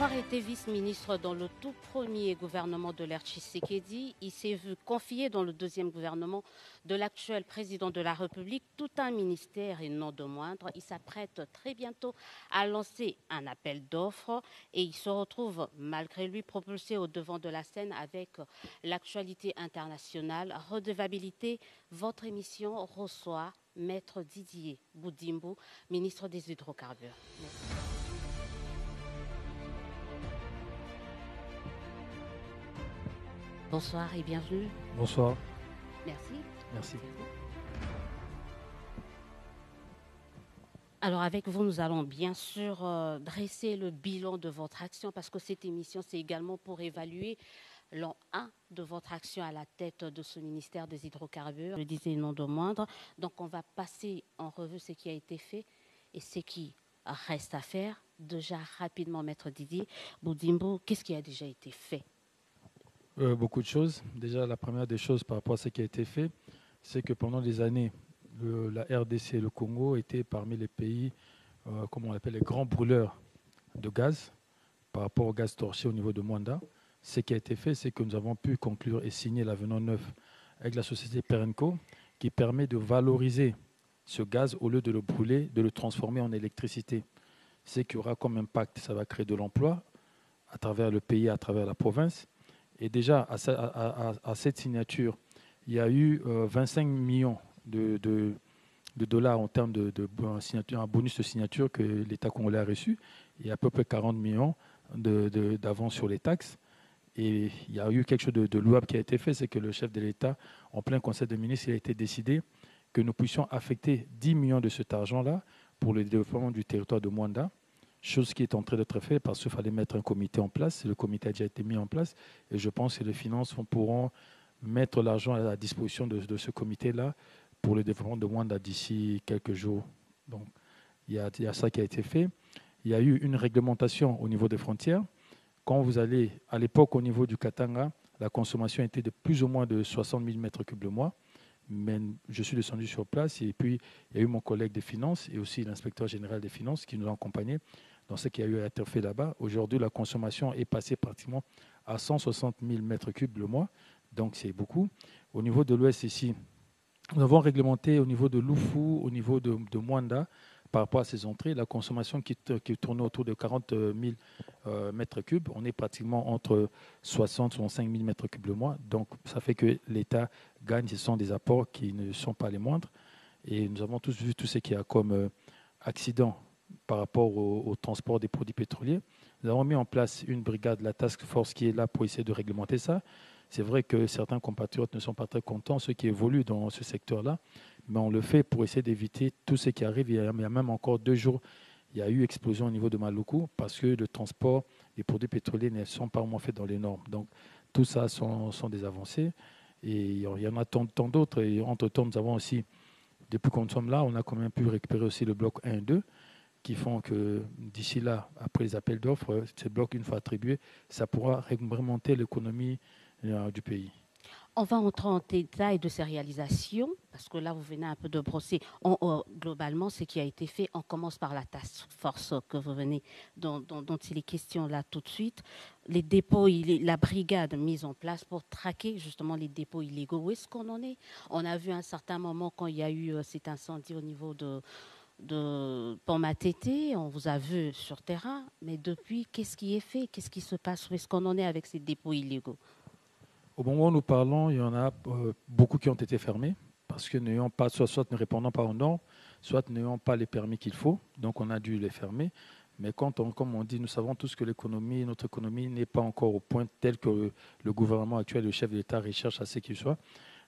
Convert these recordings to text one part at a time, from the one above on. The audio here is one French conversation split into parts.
avoir été vice-ministre dans le tout premier gouvernement de l'ère Tshisekedi, il s'est vu confier dans le deuxième gouvernement de l'actuel président de la République tout un ministère et non de moindre. Il s'apprête très bientôt à lancer un appel d'offres et il se retrouve malgré lui propulsé au devant de la scène avec l'actualité internationale. Redevabilité, votre émission reçoit Maître Didier Boudimbo, ministre des Hydrocarbures. Merci. Bonsoir et bienvenue. Bonsoir. Merci. Merci. Alors avec vous, nous allons bien sûr dresser le bilan de votre action parce que cette émission, c'est également pour évaluer l'an 1 de votre action à la tête de ce ministère des Hydrocarbures. Je le disais non de moindre. Donc on va passer en revue ce qui a été fait et ce qui reste à faire. Déjà rapidement, Maître Didier Boudimbo, qu'est-ce qui a déjà été fait? Beaucoup de choses. Déjà, la première des choses par rapport à ce qui a été fait, c'est que pendant des années, la RDC et le Congo étaient parmi les pays, comme on l'appelle, les grands brûleurs de gaz par rapport au gaz torché au niveau de Mwanda. Ce qui a été fait, c'est que nous avons pu conclure et signer l'avenant 9 avec la société Perenco qui permet de valoriser ce gaz au lieu de le brûler, de le transformer en électricité. Ce qui aura comme impact, ça va créer de l'emploi à travers le pays, à travers la province. Et déjà, à cette signature, il y a eu 25 millions de dollars en termes de signature, un bonus de signature que l'État congolais a reçu. Il y a à peu près 40 millions d'avance sur les taxes. Et il y a eu quelque chose de louable qui a été fait, c'est que le chef de l'État, en plein conseil des ministres, il a été décidé que nous puissions affecter 10 millions de cet argent-là pour le développement du territoire de Mwanda. Chose qui est en train d'être faite parce qu'il fallait mettre un comité en place. Le comité a déjà été mis en place et je pense que les finances pourront mettre l'argent à la disposition de ce comité-là pour le développement de Mwanda d'ici quelques jours. Donc, il y a ça qui a été fait. Il y a eu une réglementation au niveau des frontières. Quand vous allez, à l'époque, au niveau du Katanga, la consommation était de plus ou moins de 60 000 mètres cubes le mois. Mais je suis descendu sur place et puis il y a eu mon collègue des finances et aussi l'inspecteur général des finances qui nous ont accompagnés dans ce qui a eu à être fait là-bas. Aujourd'hui, la consommation est passée pratiquement à 160 000 mètres cubes le mois, donc c'est beaucoup. Au niveau de l'Ouest ici, nous avons réglementé au niveau de Lufu, au niveau de Mwanda, par rapport à ces entrées, la consommation qui tourne autour de 40 000 mètres cubes. On est pratiquement entre 60 et 65 000 mètres cubes le mois. Donc, ça fait que l'État gagne. Ce sont des apports qui ne sont pas les moindres. Et nous avons tous vu tout ce qu'il y a comme accident par rapport au transport des produits pétroliers. Nous avons mis en place une brigade, la task force, qui est là pour essayer de réglementer ça. C'est vrai que certains compatriotes ne sont pas très contents, ceux qui évoluent dans ce secteur-là, mais on le fait pour essayer d'éviter tout ce qui arrive. Il y a même encore 2 jours, il y a eu explosion au niveau de Maluku parce que le transport des produits pétroliers ne sont pas vraiment faits dans les normes. Donc, tout ça sont des avancées. Et il y en a tant d'autres. Et entre-temps, nous avons aussi, depuis qu'on sommes là, on a quand même pu récupérer aussi le bloc 1 et 2 qui font que d'ici là, après les appels d'offres, ces blocs, une fois attribués, ça pourra remonter l'économie du pays. On va entrer en détail de ces réalisations, parce que là, vous venez un peu de brosser globalement ce qui a été fait. On commence par la task force que vous venez, dont il est question là tout de suite. Les dépôts, la brigade mise en place pour traquer justement les dépôts illégaux. Où est-ce qu'on en est? On a vu à un certain moment quand il y a eu cet incendie au niveau de Pont-Matete, on vous a vu sur terrain, mais depuis, qu'est-ce qui est fait? Qu'est-ce qui se passe? Où est-ce qu'on en est avec ces dépôts illégaux? Au moment où nous parlons, il y en a beaucoup qui ont été fermés parce que n'ayant pas, soit ne répondant pas aux normes, soit n'ayant pas les permis qu'il faut. Donc on a dû les fermer. Mais comme on dit, nous savons tous que notre économie n'est pas encore au point tel que le gouvernement actuel, le chef de l'État recherche à ce qu'il soit.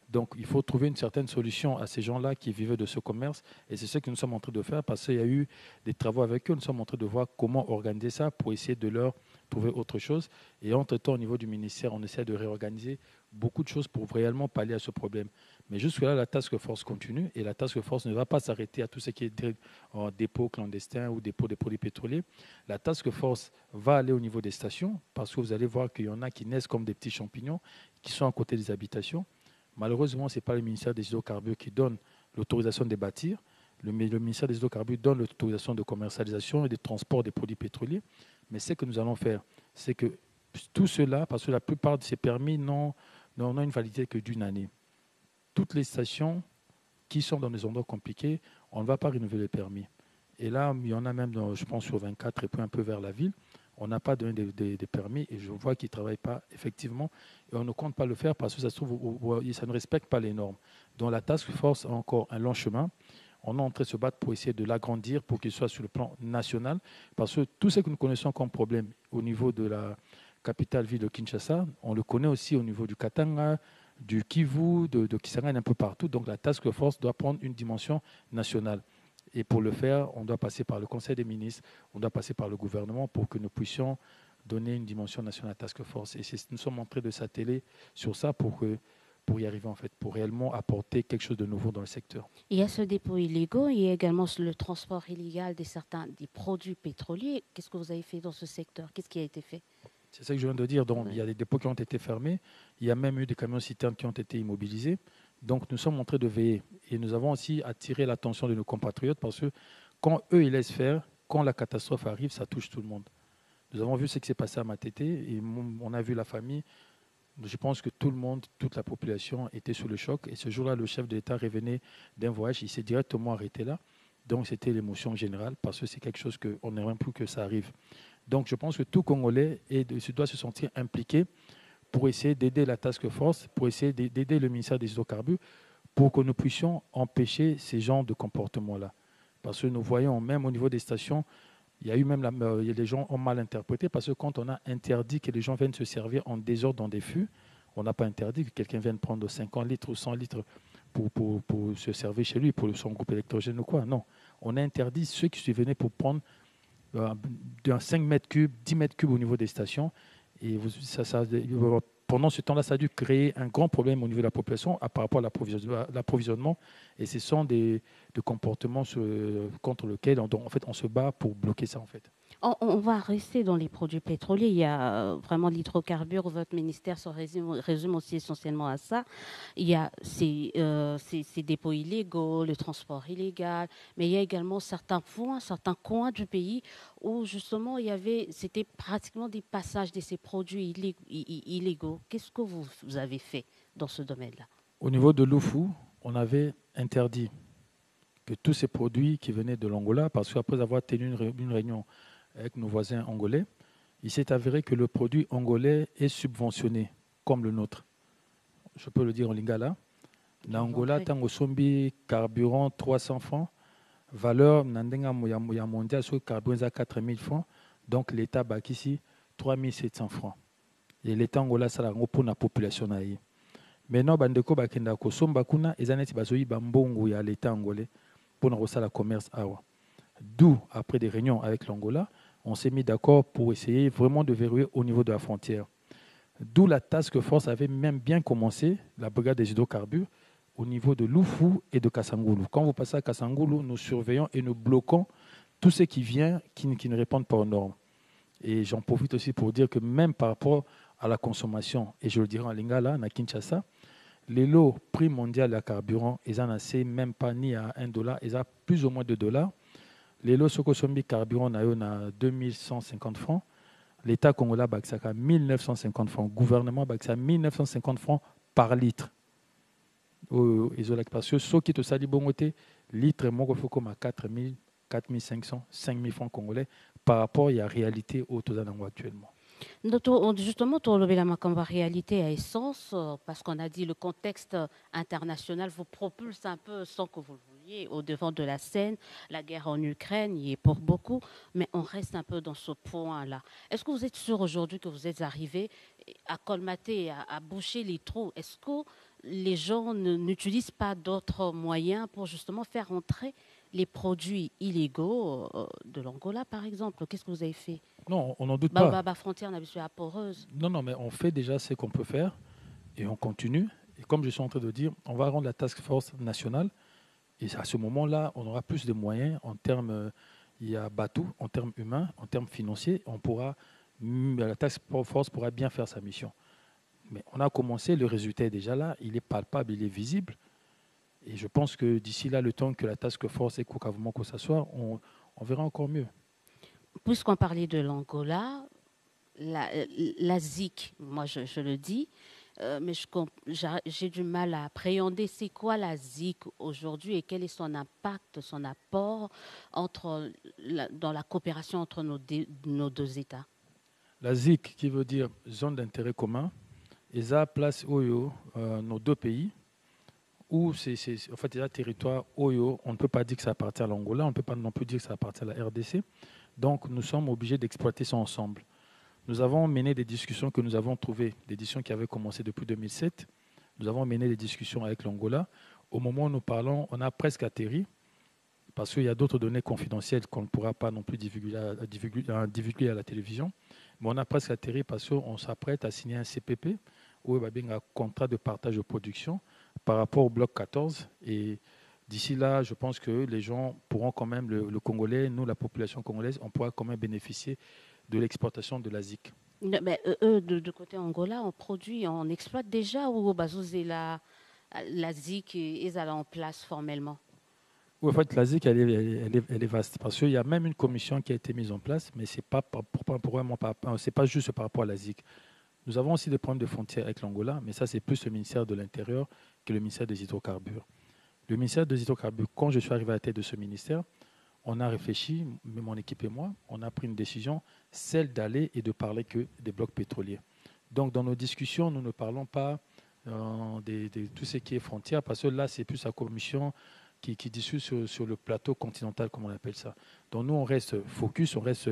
Donc, il faut trouver une certaine solution à ces gens-là qui vivaient de ce commerce. Et c'est ce que nous sommes en train de faire parce qu'il y a eu des travaux avec eux. Nous sommes en train de voir comment organiser ça pour essayer de leur trouver autre chose. Et entre-temps, au niveau du ministère, on essaie de réorganiser beaucoup de choses pour réellement pallier à ce problème. Mais jusque-là, la task force continue et la task force ne va pas s'arrêter à tout ce qui est en dépôt clandestin ou dépôt des produits pétroliers. La task force va aller au niveau des stations parce que vous allez voir qu'il y en a qui naissent comme des petits champignons qui sont à côté des habitations. Malheureusement, ce n'est pas le ministère des Hydrocarbures qui donne l'autorisation de bâtir, Le ministère des hydrocarbures donne l'autorisation de commercialisation et de transport des produits pétroliers. Mais ce que nous allons faire, c'est que tout cela, parce que la plupart de ces permis n'ont une validité que d'une année. Toutes les stations qui sont dans des endroits compliqués, on ne va pas renouveler les permis. Et là, il y en a même, je pense, sur 24 et puis un peu vers la ville. On n'a pas donné des permis et je vois qu'ils ne travaillent pas effectivement. Et on ne compte pas le faire parce que ça se trouve, ça ne respecte pas les normes. Donc la task force a encore un long chemin. On est en train de se battre pour essayer de l'agrandir pour qu'il soit sur le plan national. Parce que tout ce que nous connaissons comme problème au niveau de la capitale ville de Kinshasa, on le connaît aussi au niveau du Katanga, du Kivu, de Kisangani, un peu partout. Donc la task force doit prendre une dimension nationale. Et pour le faire, on doit passer par le Conseil des ministres, on doit passer par le gouvernement pour que nous puissions donner une dimension nationale à la task force. Et nous sommes en train de s'atteler sur ça pour y arriver, en fait, pour réellement apporter quelque chose de nouveau dans le secteur. Il y a ce dépôt illégaux, il y a également le transport illégal des produits pétroliers. Qu'est-ce que vous avez fait dans ce secteur? Qu'est-ce qui a été fait? C'est ça que je viens de dire. Donc, il y a des dépôts qui ont été fermés. Il y a même eu des camions-citernes qui ont été immobilisés. Donc, nous sommes en train de veiller. Et nous avons aussi attiré l'attention de nos compatriotes parce que quand eux, ils laissent faire, quand la catastrophe arrive, ça touche tout le monde. Nous avons vu ce qui s'est passé à Matete et on a vu la famille. Je pense que tout le monde, toute la population était sous le choc. Et ce jour-là, le chef de l'État revenait d'un voyage. Il s'est directement arrêté là. Donc, c'était l'émotion générale parce que c'est quelque chose qu'on n'aimerait plus que ça arrive. Donc, je pense que tout Congolais doit se sentir impliqué pour essayer d'aider la task force, pour essayer d'aider le ministère des hydrocarbures, pour que nous puissions empêcher ces genres de comportements-là. Parce que nous voyons, même au niveau des stations, il y a eu même les gens ont mal interprété, parce que quand on a interdit que les gens viennent se servir en désordre dans des fûts, on n'a pas interdit que quelqu'un vienne prendre 50 litres ou 100 litres pour se servir chez lui, pour son groupe électrogène ou quoi. Non, on a interdit ceux qui venaient pour prendre d'un 5 mètres cubes, 10 mètres cubes au niveau des stations. Et pendant ce temps-là, ça a dû créer un grand problème au niveau de la population par rapport à l'approvisionnement. Et ce sont des comportements contre lesquels en fait, on se bat pour bloquer ça. En fait. On va rester dans les produits pétroliers. Il y a vraiment l'hydrocarbure. Votre ministère se résume aussi essentiellement à ça. Il y a ces dépôts illégaux, le transport illégal, mais il y a également certains points, certains coins du pays où justement c'était pratiquement des passages de ces produits illégaux. Qu'est-ce que vous avez fait dans ce domaine-là? Au niveau de l'Oufou, on avait interdit que tous ces produits qui venaient de l'Angola, parce qu'après avoir tenu une réunion avec nos voisins angolais, il s'est avéré que le produit angolais est subventionné, comme le nôtre. Je peux le dire en lingala. L'Angola, tango sombi carburant 300 francs, valeur nandenga moya mondial sur carburant 4000 francs, donc l'État bac ici 3700 francs. Et l'État angolais, ça l'a pour la population. Maintenant, bandeko bakenda ko somba kuna ezaneti bazoyi bambongo ya l'État angolais pour le commerce awa. D'où, après des réunions avec l'Angola, on s'est mis d'accord pour essayer vraiment de verrouiller au niveau de la frontière. D'où la task force avait même bien commencé, la brigade des hydrocarbures, au niveau de Loufou et de Kassangoulou. Quand vous passez à Kassangoulou, nous surveillons et nous bloquons tout ce qui vient qui ne répondent pas aux normes. Et j'en profite aussi pour dire que même par rapport à la consommation, et je le dirai en lingala, à Kinshasa, les lots prix mondial de carburant, ils n'en ont même pas ni à $1, ils ont plus ou moins $2. Les lots Sokosombi carburant, on a 2150 francs. L'État congolais a 1950 francs. Le gouvernement a 1950 francs par litre. Parce que ceux qui te salent bongoté, litre, moi, il faut comme à 4000, 4500, 5000 francs congolais par rapport à la réalité au Tozanango actuellement. Justement, tu as la réalité à essence, parce qu'on a dit le contexte international vous propulse un peu sans que vous le vouliez au devant de la scène. La guerre en Ukraine y est pour beaucoup, mais on reste un peu dans ce point-là. Est-ce que vous êtes sûr aujourd'hui que vous êtes arrivé à colmater, à boucher les trous? Est-ce que les gens n'utilisent pas d'autres moyens pour justement faire entrer les produits illégaux de l'Angola, par exemple? Qu'est-ce que vous avez fait? Non, on n'en doute pas. Frontière, on a poreuse. Non, mais on fait déjà ce qu'on peut faire et on continue. Et comme je suis en train de dire, on va rendre la task force nationale. Et à ce moment-là, on aura plus de moyens en termes, il y a bateau, en termes humains, en termes financiers. La task force pourra bien faire sa mission. Mais on a commencé, le résultat est déjà là, il est palpable, il est visible. Et je pense que d'ici là, le temps que la task force et Kukavumoko s'assoient, on verra encore mieux. Puisqu'on parlait de l'Angola, la ZIC, moi je le dis, mais j'ai du mal à appréhender c'est quoi la ZIC aujourd'hui et quel est son impact, son apport dans la coopération entre nos deux États. La ZIC, qui veut dire zone d'intérêt commun, et ça place Oyo, nos deux pays, où c'est en fait un territoire Oyo, on ne peut pas dire que ça appartient à l'Angola, on ne peut pas non plus dire que ça appartient à la RDC. Donc nous sommes obligés d'exploiter ça ensemble. Nous avons mené des discussions que nous avons trouvées, des discussions qui avaient commencé depuis 2007. Nous avons mené des discussions avec l'Angola. Au moment où nous parlons, on a presque atterri, parce qu'il y a d'autres données confidentielles qu'on ne pourra pas non plus divulguer à la télévision. Mais on a presque atterri parce qu'on s'apprête à signer un CPP, où il va bien un contrat de partage de production par rapport au bloc 14. Et d'ici là, je pense que les gens pourront quand même, le Congolais, nous, la population congolaise, on pourra quand même bénéficier de l'exportation de la ZIC. Mais eux, de côté Angola, on produit, on exploite déjà ou la ZIC est en place formellement? Oui, en fait, la ZIC, elle est vaste parce qu'il y a même une commission qui a été mise en place, mais ce n'est pas juste par rapport à la ZIC. Nous avons aussi des problèmes de frontières avec l'Angola, mais ça, c'est plus le ministère de l'Intérieur que le ministère des Hydrocarbures. Le ministère des Hydrocarbures, quand je suis arrivé à la tête de ce ministère, on a réfléchi, mon équipe et moi, on a pris une décision, celle d'aller et de parler que des blocs pétroliers. Donc, dans nos discussions, nous ne parlons pas de tout ce qui est frontière, parce que là, c'est plus la commission qui discute sur le plateau continental, comme on appelle ça. Donc, nous, on reste focus, on reste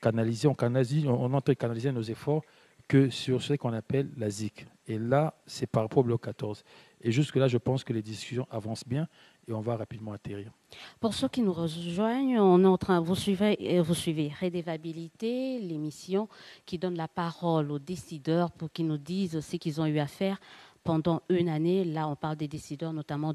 canalisé, on est en train de canaliser nos efforts que sur ce qu'on appelle la ZIC. Et là, c'est par rapport au bloc 14. Et jusque-là, je pense que les discussions avancent bien et on va rapidement atterrir. Pour ceux qui nous rejoignent, on est en train, vous suivez Redevabilité, l'émission qui donne la parole aux décideurs pour qu'ils nous disent ce qu'ils ont eu à faire pendant une année. Là, on parle des décideurs, notamment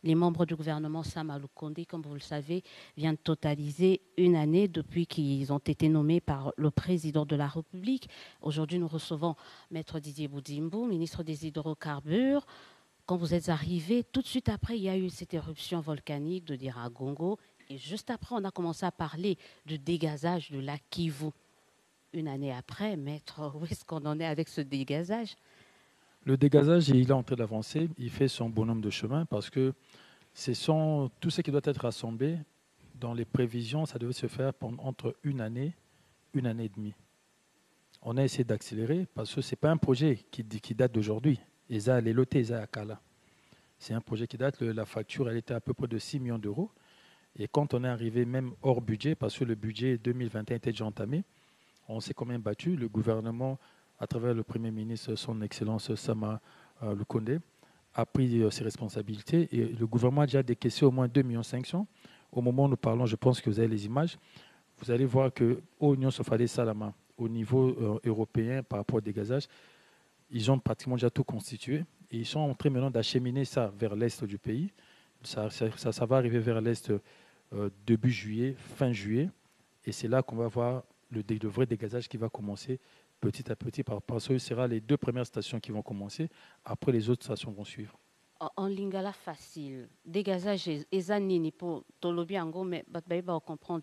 les membres du gouvernement. Sam Aloukonde, comme vous le savez, vient de totaliser une année depuis qu'ils ont été nommés par le président de la République. Aujourd'hui, nous recevons Maître Didier Boudimbo, ministre des Hydrocarbures. Quand vous êtes arrivé, tout de suite après, il y a eu cette éruption volcanique de Diragongo. Et juste après, on a commencé à parler du dégazage de la Kivu. Une année après, maître, où est-ce qu'on en est avec ce dégazage? Le dégazage, il est en train d'avancer. Il fait son bonhomme de chemin parce que tout ce qui doit être rassemblé dans les prévisions, ça devait se faire entre une année et demie. On a essayé d'accélérer parce que ce n'est pas un projet qui date d'aujourd'hui. ESA Lelote, ESA Akala. C'est un projet qui date, la facture, elle était à peu près de 6 millions d'euros. Et quand on est arrivé même hors budget, parce que le budget 2021 était déjà entamé, on s'est quand même battu. Le gouvernement, à travers le Premier ministre, son Excellence Sama Lukonde, a pris ses responsabilités. Et le gouvernement a déjà décaissé au moins 2,5 millions. Au moment où nous parlons, je pense que vous avez les images. Vous allez voir qu'au Union Sofade Salama, au niveau européen, par rapport au dégazage, ils ont pratiquement déjà tout constitué et ils sont en train maintenant d'acheminer ça vers l'est du pays. Ça va arriver vers l'est début juillet, fin juillet. Et c'est là qu'on va voir le vrai dégazage qui va commencer petit à petit. Parce que ce sera les 2 premières stations qui vont commencer. Après, les autres stations vont suivre. En lingala facile, dégazage ezanini pour tolobiango, mais on comprend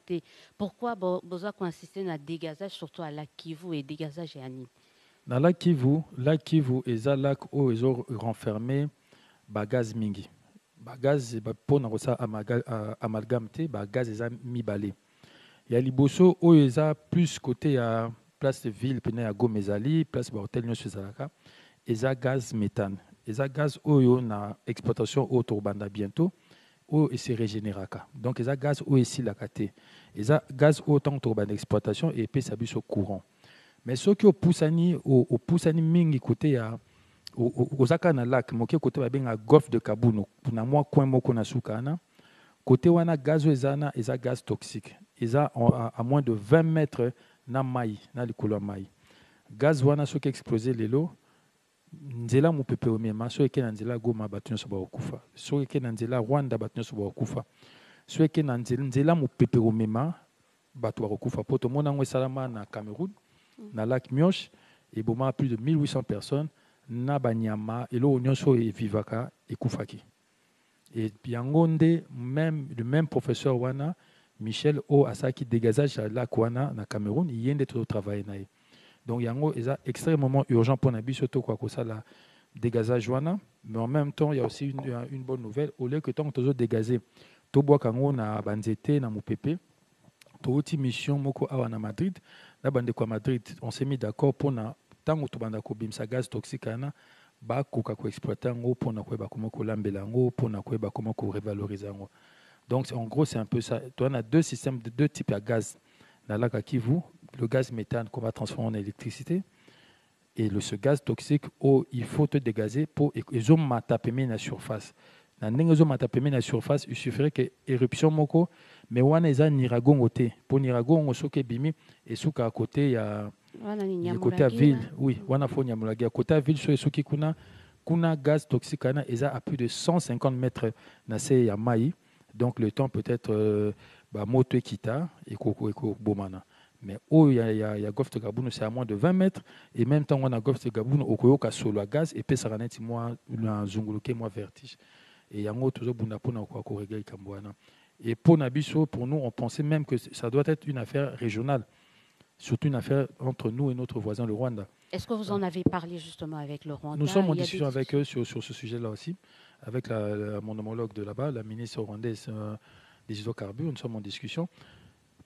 pourquoi vous avez insisté sur le dégazage, surtout à la Kivu et dégazage et Annie. Dans la Kivu, est un lac où ils ont renfermé gaz mingi. Gaz, pour amalgame, gaz est mibale. Il y a liboso où ils ont plus côté à place de ville, à Gomezali, place de hôtel Nyo Suzalaka, ils ont gaz méthane. Ils ont gaz où ils ont exploitation au Tourbanda bientôt, où ils se régénèrent. Donc ils ont gaz où ici la kate. Ils ont gaz autant Tourbanda exploitation et puis ça bus au courant. Mais ceux qui ont poussé mingi côté à Osaka na lac moké côté ba benga golfe de Kabuno na moi coin moko na sukana côté wana gaz ezana eza gaz toxique eza à moins de 20 mètres na mai na likolo mai gaz wana soki explosé lelo nzela mopepe omema soki eke na nzela Goma bato nyonso bakokufa soki eke na nzela Rwanda bato nyonso bakokufa soki eke na nzela mopepe omema bato bakokufa po tomona yango esalama na Cameroun na lac Mioche et boma plus de 1800 personnes na banyama elo nyonso e vivaka e kufaki. Et Yangonde, même le même professeur Wana, Michel O Asaki dégazage à la Kwana na Cameroun, il y a des travail naï. Donc yango est extrêmement urgent pour nabi surtout quoi que ça la dégazage Wana, mais en même temps il y a aussi une bonne nouvelle au lieu que tant que dégazer to bois kango na banzete na mupepe to outil mission moko awa na Madrid, na bande quoi Madrid, on s'est mis d'accord pour na tango to banda ko bimsa gaz toxique ana ba koka ko exploiter ngo pour na ko ba comment ko lambela ngo pour na ko ba comment ko revaloriser ngo. Donc en gros c'est un peu ça. On a deux systèmes de deux types de gaz dans la Kivu, le gaz méthane qu'on va transformer en électricité et ce gaz toxique où il faut te dégazer pour ils ont matapemé la surface. Dans la surface, il suffirait que éruption moko mais wana eza niragongo te pour niragongo soke bimi et souka à côté il y a côté à ville oui wana fo nyamulagi côté à ville so soki kuna gaz toxique ana eza à plus de 150 mètres na se ya mai donc le temps peut-être moto ekita et ko bomana mais il y a Golfe de Gabon c'est à moins de 20 mètres et même temps on a Golfe de Gabon au koyoka solo gaz et puis ça raneti moi na zunguluke moi vertige et yango toujours bunda pona ko régler kambwana. Et pour Nabiso, pour nous, on pensait même que ça doit être une affaire régionale, surtout une affaire entre nous et notre voisin, le Rwanda. Est-ce que vous en avez parlé justement avec le Rwanda? Nous sommes en discussion avec eux sur ce sujet-là aussi, avec mon homologue de là-bas, la ministre rwandaise des hydrocarbures, nous sommes en discussion.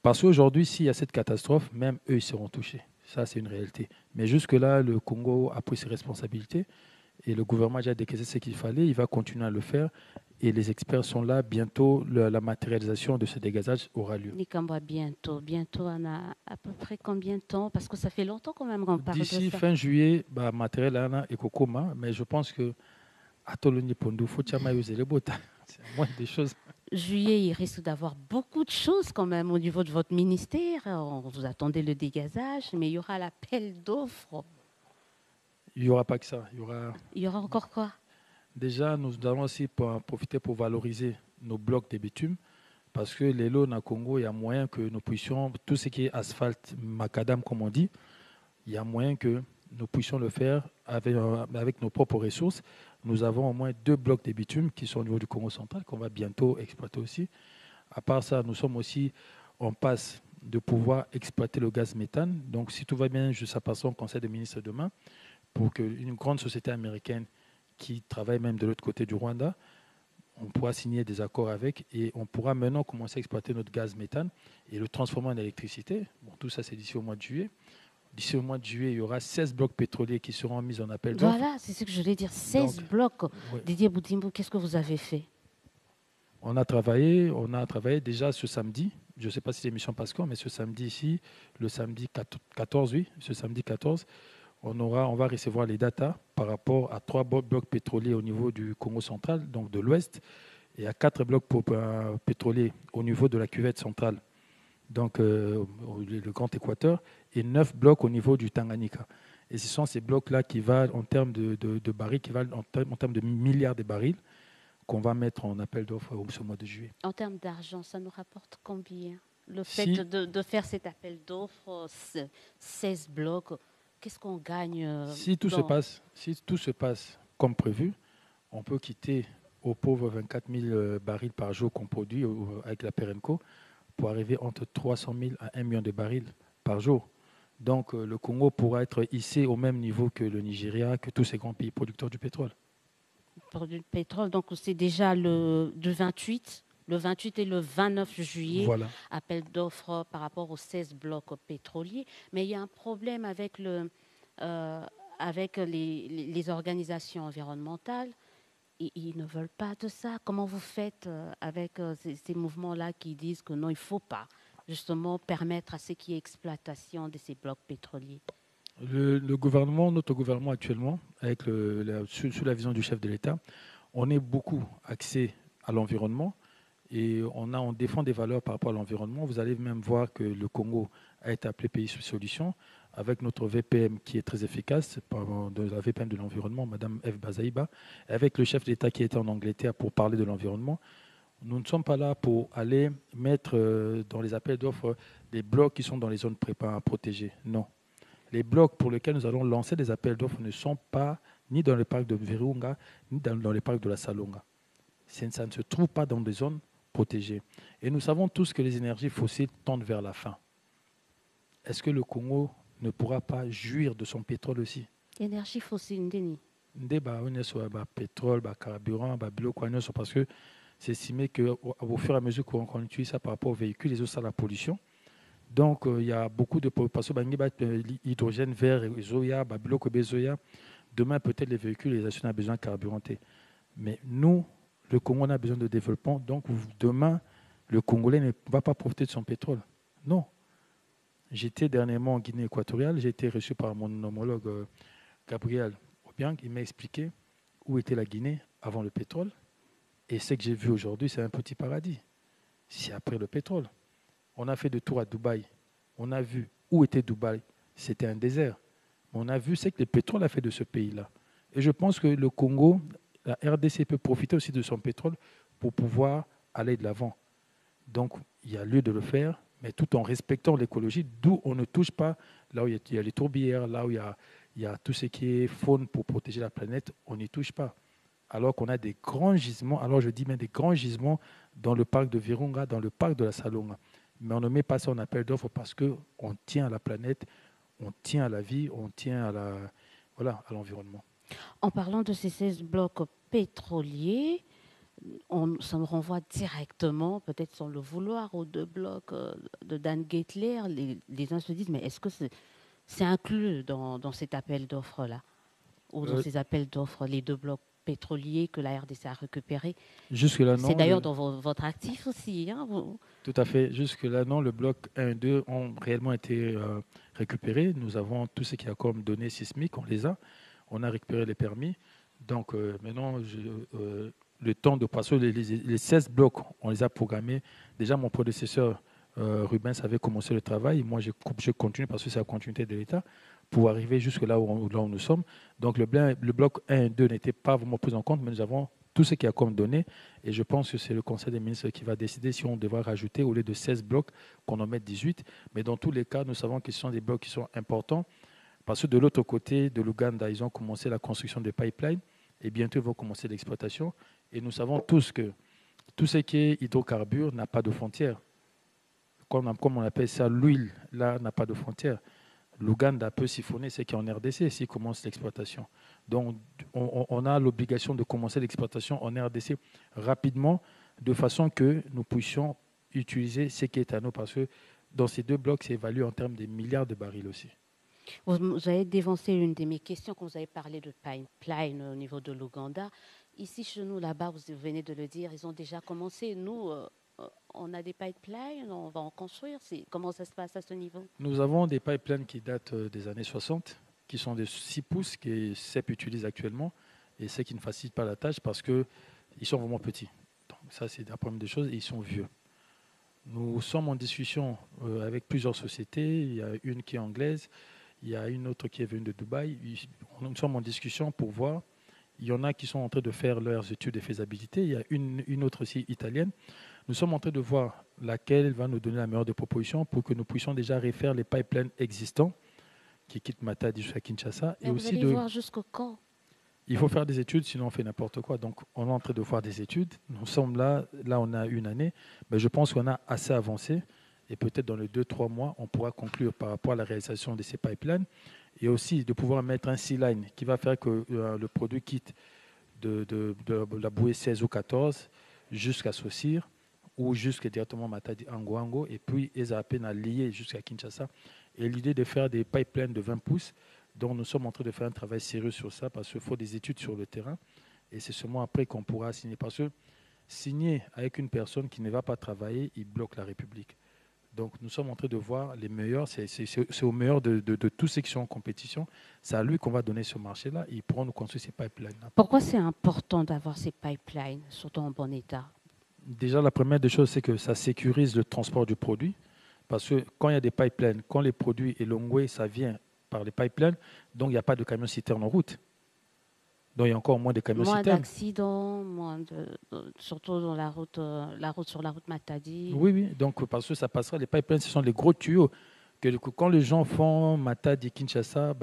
Parce qu'aujourd'hui, s'il y a cette catastrophe, même eux, ils seront touchés. Ça, c'est une réalité. Mais jusque-là, le Congo a pris ses responsabilités et le gouvernement a déjà décaissé ce qu'il fallait, il va continuer à le faire. Et les experts sont là. Bientôt, la matérialisation de ce dégazage aura lieu. Nikamba, bientôt, on a à peu près combien de temps? Parce que ça fait longtemps quand même qu'on parle de ça. D'ici fin juillet, matériel ana et kokoma, mais je pense que à Toloni Pondu, faut c'est moins des choses. Juillet, il risque d'avoir beaucoup de choses quand même au niveau de votre ministère. Vous attendez le dégazage, mais il y aura l'appel d'offres. Il n'y aura pas que ça. Il y aura encore quoi? Déjà, nous allons aussi profiter pour valoriser nos blocs de bitume parce que les lots dans le Congo, il y a moyen que nous puissions, tout ce qui est asphalte, macadam comme on dit, il y a moyen que nous puissions le faire avec nos propres ressources. Nous avons au moins 2 blocs de bitume qui sont au niveau du Congo central qu'on va bientôt exploiter aussi. À part ça, nous sommes aussi en passe de pouvoir exploiter le gaz méthane. Donc si tout va bien, ça passera au Conseil des ministres demain pour qu'une grande société américaine qui travaille même de l'autre côté du Rwanda, on pourra signer des accords avec et on pourra maintenant commencer à exploiter notre gaz méthane et le transformer en électricité. Bon, tout ça, c'est d'ici au mois de juillet. D'ici au mois de juillet, il y aura 16 blocs pétroliers qui seront mis en appel d'offres. Voilà, c'est ce que je voulais dire. 16 blocs. Ouais. Didier Boudimbo, qu'est-ce que vous avez fait? On a travaillé déjà ce samedi. Je ne sais pas si c'est l'émission Pascal, mais ce samedi ici, le samedi 14, oui, ce samedi 14, on va recevoir les datas par rapport à 3 blocs pétroliers au niveau du Congo central, donc de l'ouest, et à 4 blocs pétroliers au niveau de la cuvette centrale, donc le Grand Équateur, et 9 blocs au niveau du Tanganyika. Et ce sont ces blocs-là qui valent en termes de barils, qui valent en termes de milliards de barils, qu'on va mettre en appel d'offres au mois de juillet. En termes d'argent, ça nous rapporte combien? Le fait de faire cet appel d'offres, 16 blocs, qu'est-ce qu'on gagne si tout se passe comme prévu, on peut quitter aux pauvres 24 000 barils par jour qu'on produit avec la Perenco pour arriver entre 300 000 à 1 million de barils par jour. Donc le Congo pourra être hissé au même niveau que le Nigeria, que tous ces grands pays producteurs du pétrole. Du pétrole, donc c'est déjà le 28 et le 29 juillet, voilà. Appel d'offres par rapport aux 16 blocs pétroliers. Mais il y a un problème avec les organisations environnementales. Ils ne veulent pas de ça. Comment vous faites avec ces mouvements-là qui disent que non, il ne faut pas justement permettre à ce qui est exploitation de ces blocs pétroliers? Le gouvernement, notre gouvernement actuellement, sous la vision du chef de l'État, on est beaucoup axé à l'environnement et on défend des valeurs par rapport à l'environnement. Vous allez même voir que le Congo a été appelé pays sous solution avec notre VPM qui est très efficace, la VPM de l'environnement, Mme F. Bazaïba, avec le chef d'État qui était en Angleterre pour parler de l'environnement. Nous ne sommes pas là pour aller mettre dans les appels d'offres des blocs qui sont dans les zones protégées. Non. Les blocs pour lesquels nous allons lancer des appels d'offres ne sont pas ni dans le parc de Virunga, ni dans le parc de la Salonga. Ça ne se trouve pas dans des zones protégées. Et nous savons tous que les énergies fossiles tendent vers la fin. Est-ce que le Congo ne pourra pas jouir de son pétrole aussi? Énergie fossile, ndeni. On est sur le pétrole, le carburant, parce que c'est estimé qu'au fur et à mesure qu'on utilise ça par rapport aux véhicules, les autres, ça la pollution. Donc, il y a beaucoup de... Parce que l'hydrogène vert, demain, peut-être les véhicules, les nations ont besoin de carburanté. Mais nous, le Congo, on a besoin de développement. Donc, demain, le Congolais ne va pas profiter de son pétrole. Non. J'étais dernièrement en Guinée équatoriale. J'ai été reçu par mon homologue Gabriel Obiang. Il m'a expliqué où était la Guinée avant le pétrole. Et ce que j'ai vu aujourd'hui, c'est un petit paradis. C'est après le pétrole. On a fait de tour à Dubaï. On a vu où était Dubaï. C'était un désert. On a vu ce que le pétrole a fait de ce pays-là. Et je pense que le Congo, la RDC peut profiter aussi de son pétrole pour pouvoir aller de l'avant. Donc, il y a lieu de le faire, mais tout en respectant l'écologie, d'où on ne touche pas, là où il y a les tourbières, là où il y a tout ce qui est faune pour protéger la planète, on n'y touche pas. Alors qu'on a des grands gisements, alors je dis même des grands gisements dans le parc de Virunga, dans le parc de la Salonga. Mais on ne met pas ça en appel d'offres parce qu'on tient à la planète, on tient à la vie, on tient à l'environnement. En parlant de ces 16 blocs pétroliers, ça nous renvoie directement, peut-être sans le vouloir, aux 2 blocs de Dan Gettler. Les uns se disent, mais est-ce que c'est inclus dans cet appel d'offres-là? Ou dans ces appels d'offres, les 2 blocs pétroliers que la RDC a récupérés? Jusque-là, non. C'est d'ailleurs dans votre actif aussi. Hein, Tout à fait. Jusque-là, non. Le bloc 1 et 2 ont réellement été récupérés. Nous avons tout ce qui a comme données sismiques, on les a. On a récupéré les permis. Donc maintenant, le temps de passer, les 16 blocs, on les a programmés. Déjà, mon prédécesseur, Rubens, avait commencé le travail. Moi, je continue parce que c'est la continuité de l'État pour arriver jusque là où nous sommes. Donc, le bloc 1 et 2 n'était pas vraiment pris en compte, mais nous avons tout ce qui a comme donné. Et je pense que c'est le Conseil des ministres qui va décider si on devra rajouter, au lieu de 16 blocs, qu'on en mette 18. Mais dans tous les cas, nous savons que ce sont des blocs qui sont importants. Parce que de l'autre côté de l'Ouganda, ils ont commencé la construction des pipelines et bientôt ils vont commencer l'exploitation. Et nous savons tous que tout ce qui est hydrocarbures n'a pas de frontières. Comme on appelle ça, l'huile, là, n'a pas de frontières. L'Ouganda peut siphonner ce qui est en RDC s'il commence l'exploitation. Donc, on a l'obligation de commencer l'exploitation en RDC rapidement, de façon que nous puissions utiliser ce qui est à nous, parce que dans ces 2 blocs, c'est évalué en termes de milliards de barils aussi. Vous avez dévancé une de mes questions quand vous avez parlé de pipeline au niveau de l'Ouganda. Ici, chez nous, là-bas, vous venez de le dire, ils ont déjà commencé. Nous, on a des pipelines, on va en construire. Comment ça se passe à ce niveau? Nous avons des pipelines qui datent des années 60, qui sont de 6 pouces, que CEP utilise actuellement, et c'est qui ne facilite pas la tâche parce qu'ils sont vraiment petits. Donc ça, c'est la première des choses, et ils sont vieux. Nous sommes en discussion avec plusieurs sociétés. Il y a une qui est anglaise, il y a une autre qui est venue de Dubaï. Nous sommes en discussion pour voir. Il y en a qui sont en train de faire leurs études de faisabilité. Il y a une autre aussi italienne. Nous sommes en train de voir laquelle va nous donner la meilleure des propositions pour que nous puissions déjà refaire les pipelines existants qui quittent Matadi jusqu'à Kinshasa. Mais vous allez voir jusqu'au quand? Il faut faire des études, sinon on fait n'importe quoi. Donc, on est en train de faire des études. Nous sommes là on a une année. Mais je pense qu'on a assez avancé. Et peut-être dans les 2-3 mois, on pourra conclure par rapport à la réalisation de ces pipelines. Et aussi de pouvoir mettre un sea line qui va faire que le produit quitte de la bouée 16 ou 14 jusqu'à Saucir ou jusqu'à directement Matadi Angoango. Et puis, ils ont à peine à lier jusqu'à Kinshasa. Et l'idée de faire des pipelines de 20 pouces. Donc, nous sommes en train de faire un travail sérieux sur ça parce qu'il faut des études sur le terrain. Et c'est seulement après qu'on pourra signer. Parce que signer avec une personne qui ne va pas travailler, il bloque la République. Donc, nous sommes en train de voir les meilleurs. C'est au meilleur de tous ceux qui sont en compétition. C'est à lui qu'on va donner ce marché-là. Ils pourront nous construire ces pipelines. Pourquoi c'est important d'avoir ces pipelines, surtout en bon état? Déjà, la première des choses, c'est que ça sécurise le transport du produit. Parce que quand il y a des pipelines, quand les produits élongés, ça vient par les pipelines, donc il n'y a pas de camions citernes en route. Donc il y a encore moins de camions citernes. Moins d'accidents, surtout dans la route sur la route Matadi. Oui, donc parce que ça passera, les pipelines, ce sont les gros tuyaux. Que quand les gens font Matadi, Kinshasa,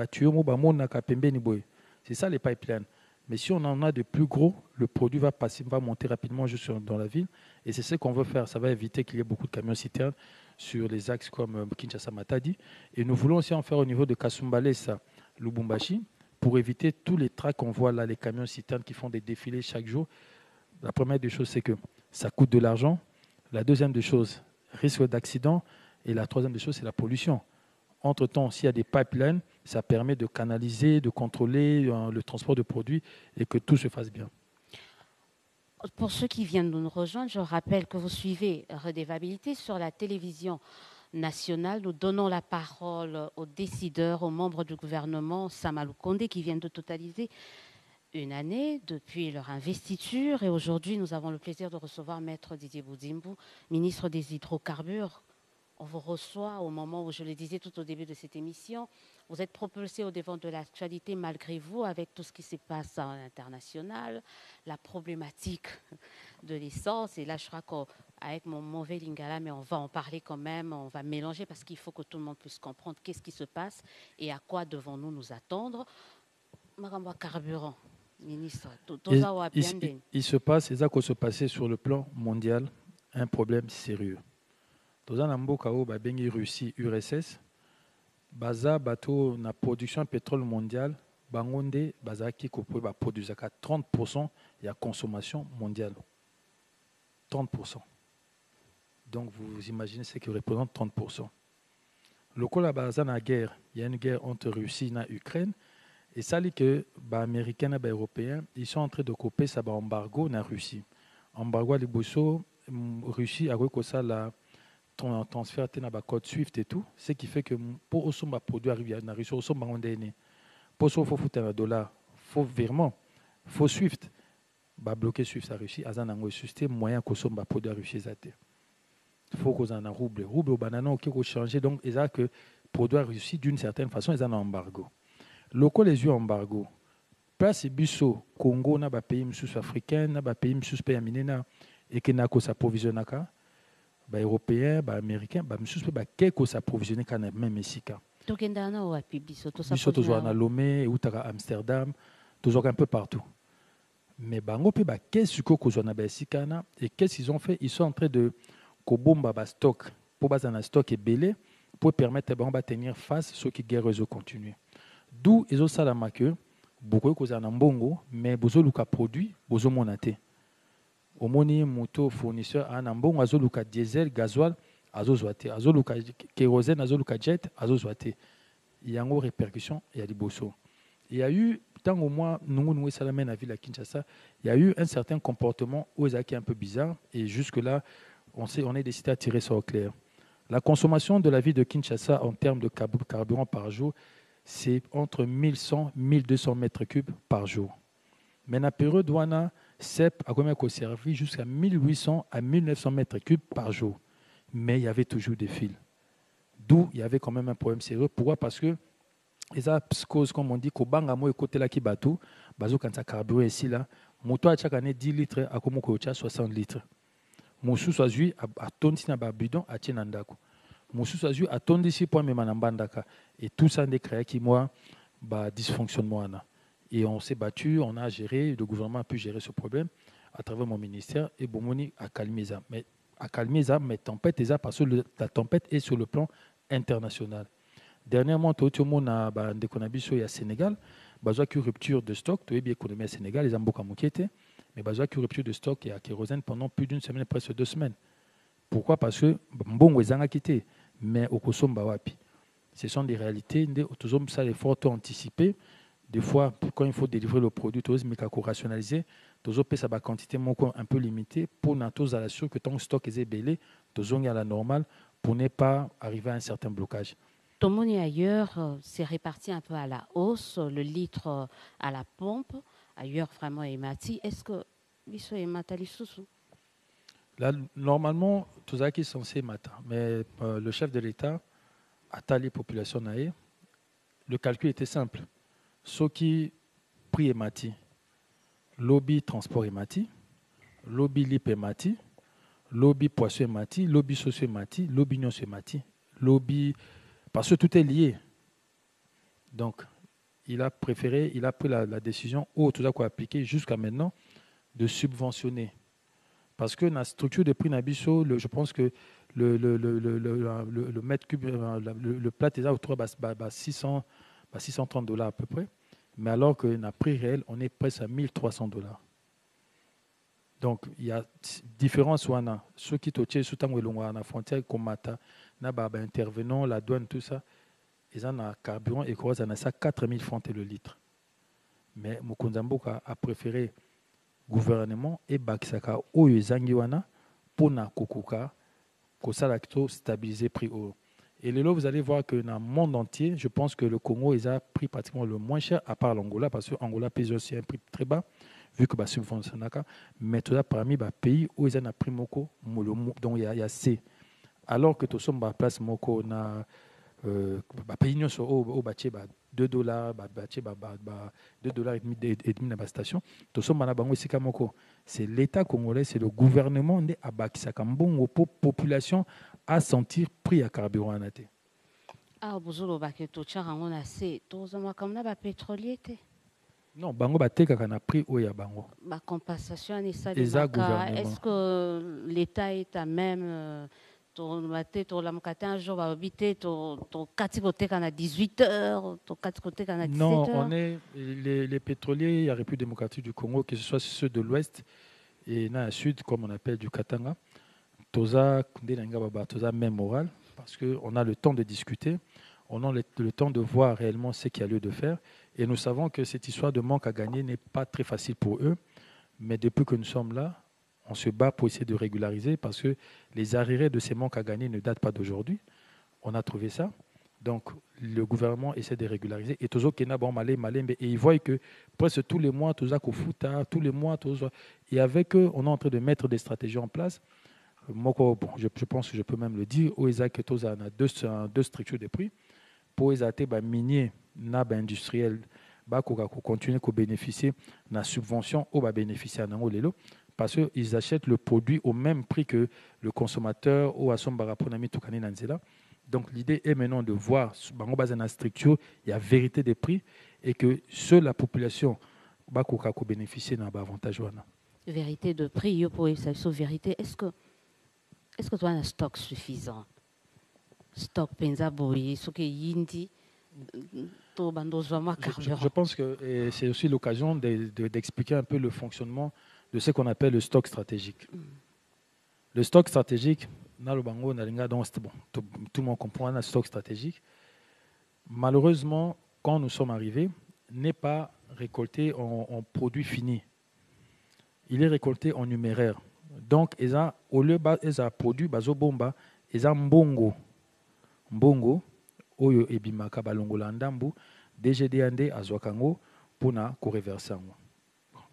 c'est ça les pipelines. Mais si on en a de plus gros, le produit va monter rapidement juste dans la ville. Et c'est ce qu'on veut faire. Ça va éviter qu'il y ait beaucoup de camions-citernes sur les axes comme Kinshasa-Matadi. Et nous voulons aussi en faire au niveau de Kasumbalesa, Lubumbashi, pour éviter tous les trains qu'on voit là, les camions-citernes qui font des défilés chaque jour. La première des choses, c'est que ça coûte de l'argent. La deuxième des choses, risque d'accident. Et la troisième des choses, c'est la pollution. Entre-temps, s'il y a des pipelines, ça permet de canaliser, de contrôler le transport de produits et que tout se fasse bien. Pour ceux qui viennent de nous rejoindre, je rappelle que vous suivez Redevabilité sur la télévision nationale. Nous donnons la parole aux décideurs, aux membres du gouvernement Samalou Condé qui viennent de totaliser une année depuis leur investiture. Et aujourd'hui, nous avons le plaisir de recevoir Maître Didier Boudimbou, ministre des Hydrocarbures. On vous reçoit au moment où, je le disais tout au début de cette émission, vous êtes propulsé au devant de l'actualité malgré vous avec tout ce qui se passe à l'international, la problématique de l'essence. Et là, je crois qu'avec mon mauvais lingala, mais on va en parler quand même, on va mélanger parce qu'il faut que tout le monde puisse comprendre qu'est-ce qui se passe et à quoi devons-nous nous attendre. Maramba Carburant, ministre, il se passe, c'est ça qui se passait sur le plan mondial, un problème sérieux. Dans un mboka où babengi Russie URSS baza bateau na production pétrole mondiale bangonde bazaki ko ba produire 30% ya consommation mondiale 30%. Donc vous imaginez ce qui représente 30%. Le coup la baza na guerre, il y a une guerre entre Russie et Ukraine et ça dit que les Américains et les Européens ils sont en train de couper ça embargo na Russie. Embargo les bosso Russie a reconnu ça la transfert na ba code Swift et tout, ce qui fait que pour osomba produit arriver na Russie osomba ondene pour so faut foutre un dollar, faut virement, faut Swift ba bloquer Swift à Russie azana ngo système moyen ko somba produit à Russie zate. Faut qu'on en a rouble au banana OK ko changer donc et ça que produit à Russie d'une certaine façon ils en embargo. Local les yeux embargo. Place biso Congo na ba pays sous africain na ba pays sous pays minena et que na ko s'approvisionnaka ba européen ba américain ba msusu ba keko s'approvisionner kana même esika tokendana wa biso to ça na Lomé utaka Amsterdam toujours un peu partout mais bango pe ba qu'est-ce que ko na ba esika na et qu'est-ce qu'ils ont fait ils sont en train de kobomba ba stock pour bazana stock et belé pour permettre ba tenir face ceux qui guerre réseau continue d'où ils ont ça la que beaucoup ko na mbongo mais bozo luka produit bozo monate omoni moto fournisseur ana mbongo azoluka diesel gasoil azozwa te azoluka kérosène azoluka jet azozwa te yango répercussion ya liboso il y a eu tant au moins nous salamé na ville à Kinshasa il y a eu un certain comportement où est un peu bizarre et jusque là on est décidé à tirer ça au clair. La consommation de la ville de Kinshasa en termes de carburant par jour c'est entre 1100 1200 mètres cubes par jour mais na période douana CEP a combien servi jusqu'à 1800 à 1900 mètres cubes par jour. Mais il y avait toujours des fils. D'où il y avait quand même un problème sérieux. Pourquoi? Parce que les causes, comme on dit, qu'au bangamo et côté là qui bateau, bazo quand ça carburant ici là, moto à chaque année 10 litres à comme on 60 litres. Moussou soit jui à tonne si na ba bidon à tienandako. Moussou soit jui à tonne d'ici point même manambandaka. Et tout ça n'est créé qui moi ba dysfonctionnement na. Et on s'est battu, on a géré, le gouvernement a pu gérer ce problème à travers mon ministère et Bomoni a calmé ça. Mais à calmer ça, mais tempête est ça parce que la tempête est sur le plan international. Dernièrement, tout le monde a des conabis au Sénégal, besoin de rupture de stock, tu es bien économie au Sénégal, les ambos kamokete, mais besoin de rupture de stock et à kérosène pendant plus d'une semaine, presque 2 semaines. Pourquoi? Parce que bon, ils ont quitté, mais au Kosom Bawapi. Ce sont des réalités, toujours ça les fortes anticipées. Des fois, quand il faut délivrer le produit, mais qu'il faut rationaliser, toujours ça la quantité un peu limitée pour nous assurer que ton stock est belé, toujours à la normale pour ne pas arriver à un certain blocage. Tout le monde ailleurs, c'est réparti un peu à la hausse, le litre à la pompe, ailleurs vraiment émati. Est-ce que biso ématali sous? Là, normalement, tout ça qui est censé matin, mais le chef de l'État a talé la population. Le calcul était simple. Ceux qui prix est mati, lobby transport est mati, lobby lip est mati, lobby poisson est mati, lobby socio est mati, lobby non est mati, lobby parce que tout est lié. Donc il a pris la décision, tout ça qu'on a appliqué jusqu'à maintenant, de subventionner. Parce que dans la structure de prix Nabiso, je pense que le mètre cube, le plat est autour de 630 dollars à peu près. Mais alors que dans le prix réel, on est presque à 1300 dollars. Donc, il y a différence. Ceux qui sont à la frontière, comme Mata, intervenant, la douane, tout ça, ils ont un carburant et ils ont 4000 francs le litre. Mais Mukundamboka a préféré gouvernement et Bakisaka Oyo Zangiwana pour na Kukuka, pour ça stabiliser prix haut. Et là, vous allez voir que dans le monde entier, je pense que le Congo, ils a pris pratiquement le moins cher, à part l'Angola, parce que l'Angola paye aussi un prix très bas, vu que subvention naka. Mais tout ça parmi les pays où ils ont un prix moko, donc il y a C. Alors que tout ça, la place moko na pays nous au bâti 2 dollars, 2 dollars et demi dans la station. Tout ça, c'est l'État congolais, c'est le gouvernement de Abakisaka Mbongo pour population à sentir prix à carburant. Ah, bozolo baketo tcharango na se, tozama kamna ba pétrolier te. Non, bango bateka kana prix au ya bango. Ba compensation ni ça est-ce que l'État est à même ton la mokate un jour va habiter ton kati côté kana 18h, ton kati côté kana 17h. Non, on est les pétroliers, il y a République démocratique du Congo, que ce soit ceux de l'ouest et dans le sud, comme on appelle du Katanga. Toza même moral, parce qu'on a le temps de discuter, on a le temps de voir réellement ce qu'il y a lieu de faire. Et nous savons que cette histoire de manque à gagner n'est pas très facile pour eux. Mais depuis que nous sommes là, on se bat pour essayer de régulariser parce que les arriérés de ces manques à gagner ne datent pas d'aujourd'hui. On a trouvé ça. Donc, le gouvernement essaie de régulariser. Et toujours et ils voient que presque tous les mois, tous les mois, et avec eux, on est en train de mettre des stratégies en place. Bon, je pense que je peux même le dire, au Isaac a deux structures de prix. Pour les miniers, industriels, continuer à bénéficier de la subvention ou bénéficier de l'élo parce qu'ils achètent le produit au même prix que le consommateur ou à son baraponami tukani nanzela. Donc l'idée est maintenant de voir dans la structure, il y a vérité des prix et que seule la population va bénéficier d'un avantage. Vérité de prix, pour esa vérité, est-ce que tu as un stock suffisant? Stock penza boy, ce que yindi je pense que c'est aussi l'occasion d'expliquer un peu le fonctionnement de ce qu'on appelle le stock stratégique. Le stock stratégique, tout le monde comprend un stock stratégique. Malheureusement, quand nous sommes arrivés, n'est pas récolté en produit fini. Il est récolté en numéraire. Donc, au lieu de produit, bazobomba, ils ont mbongo, oyo ebimaka balongola ndambu, DGDND azwakango pour na reverser.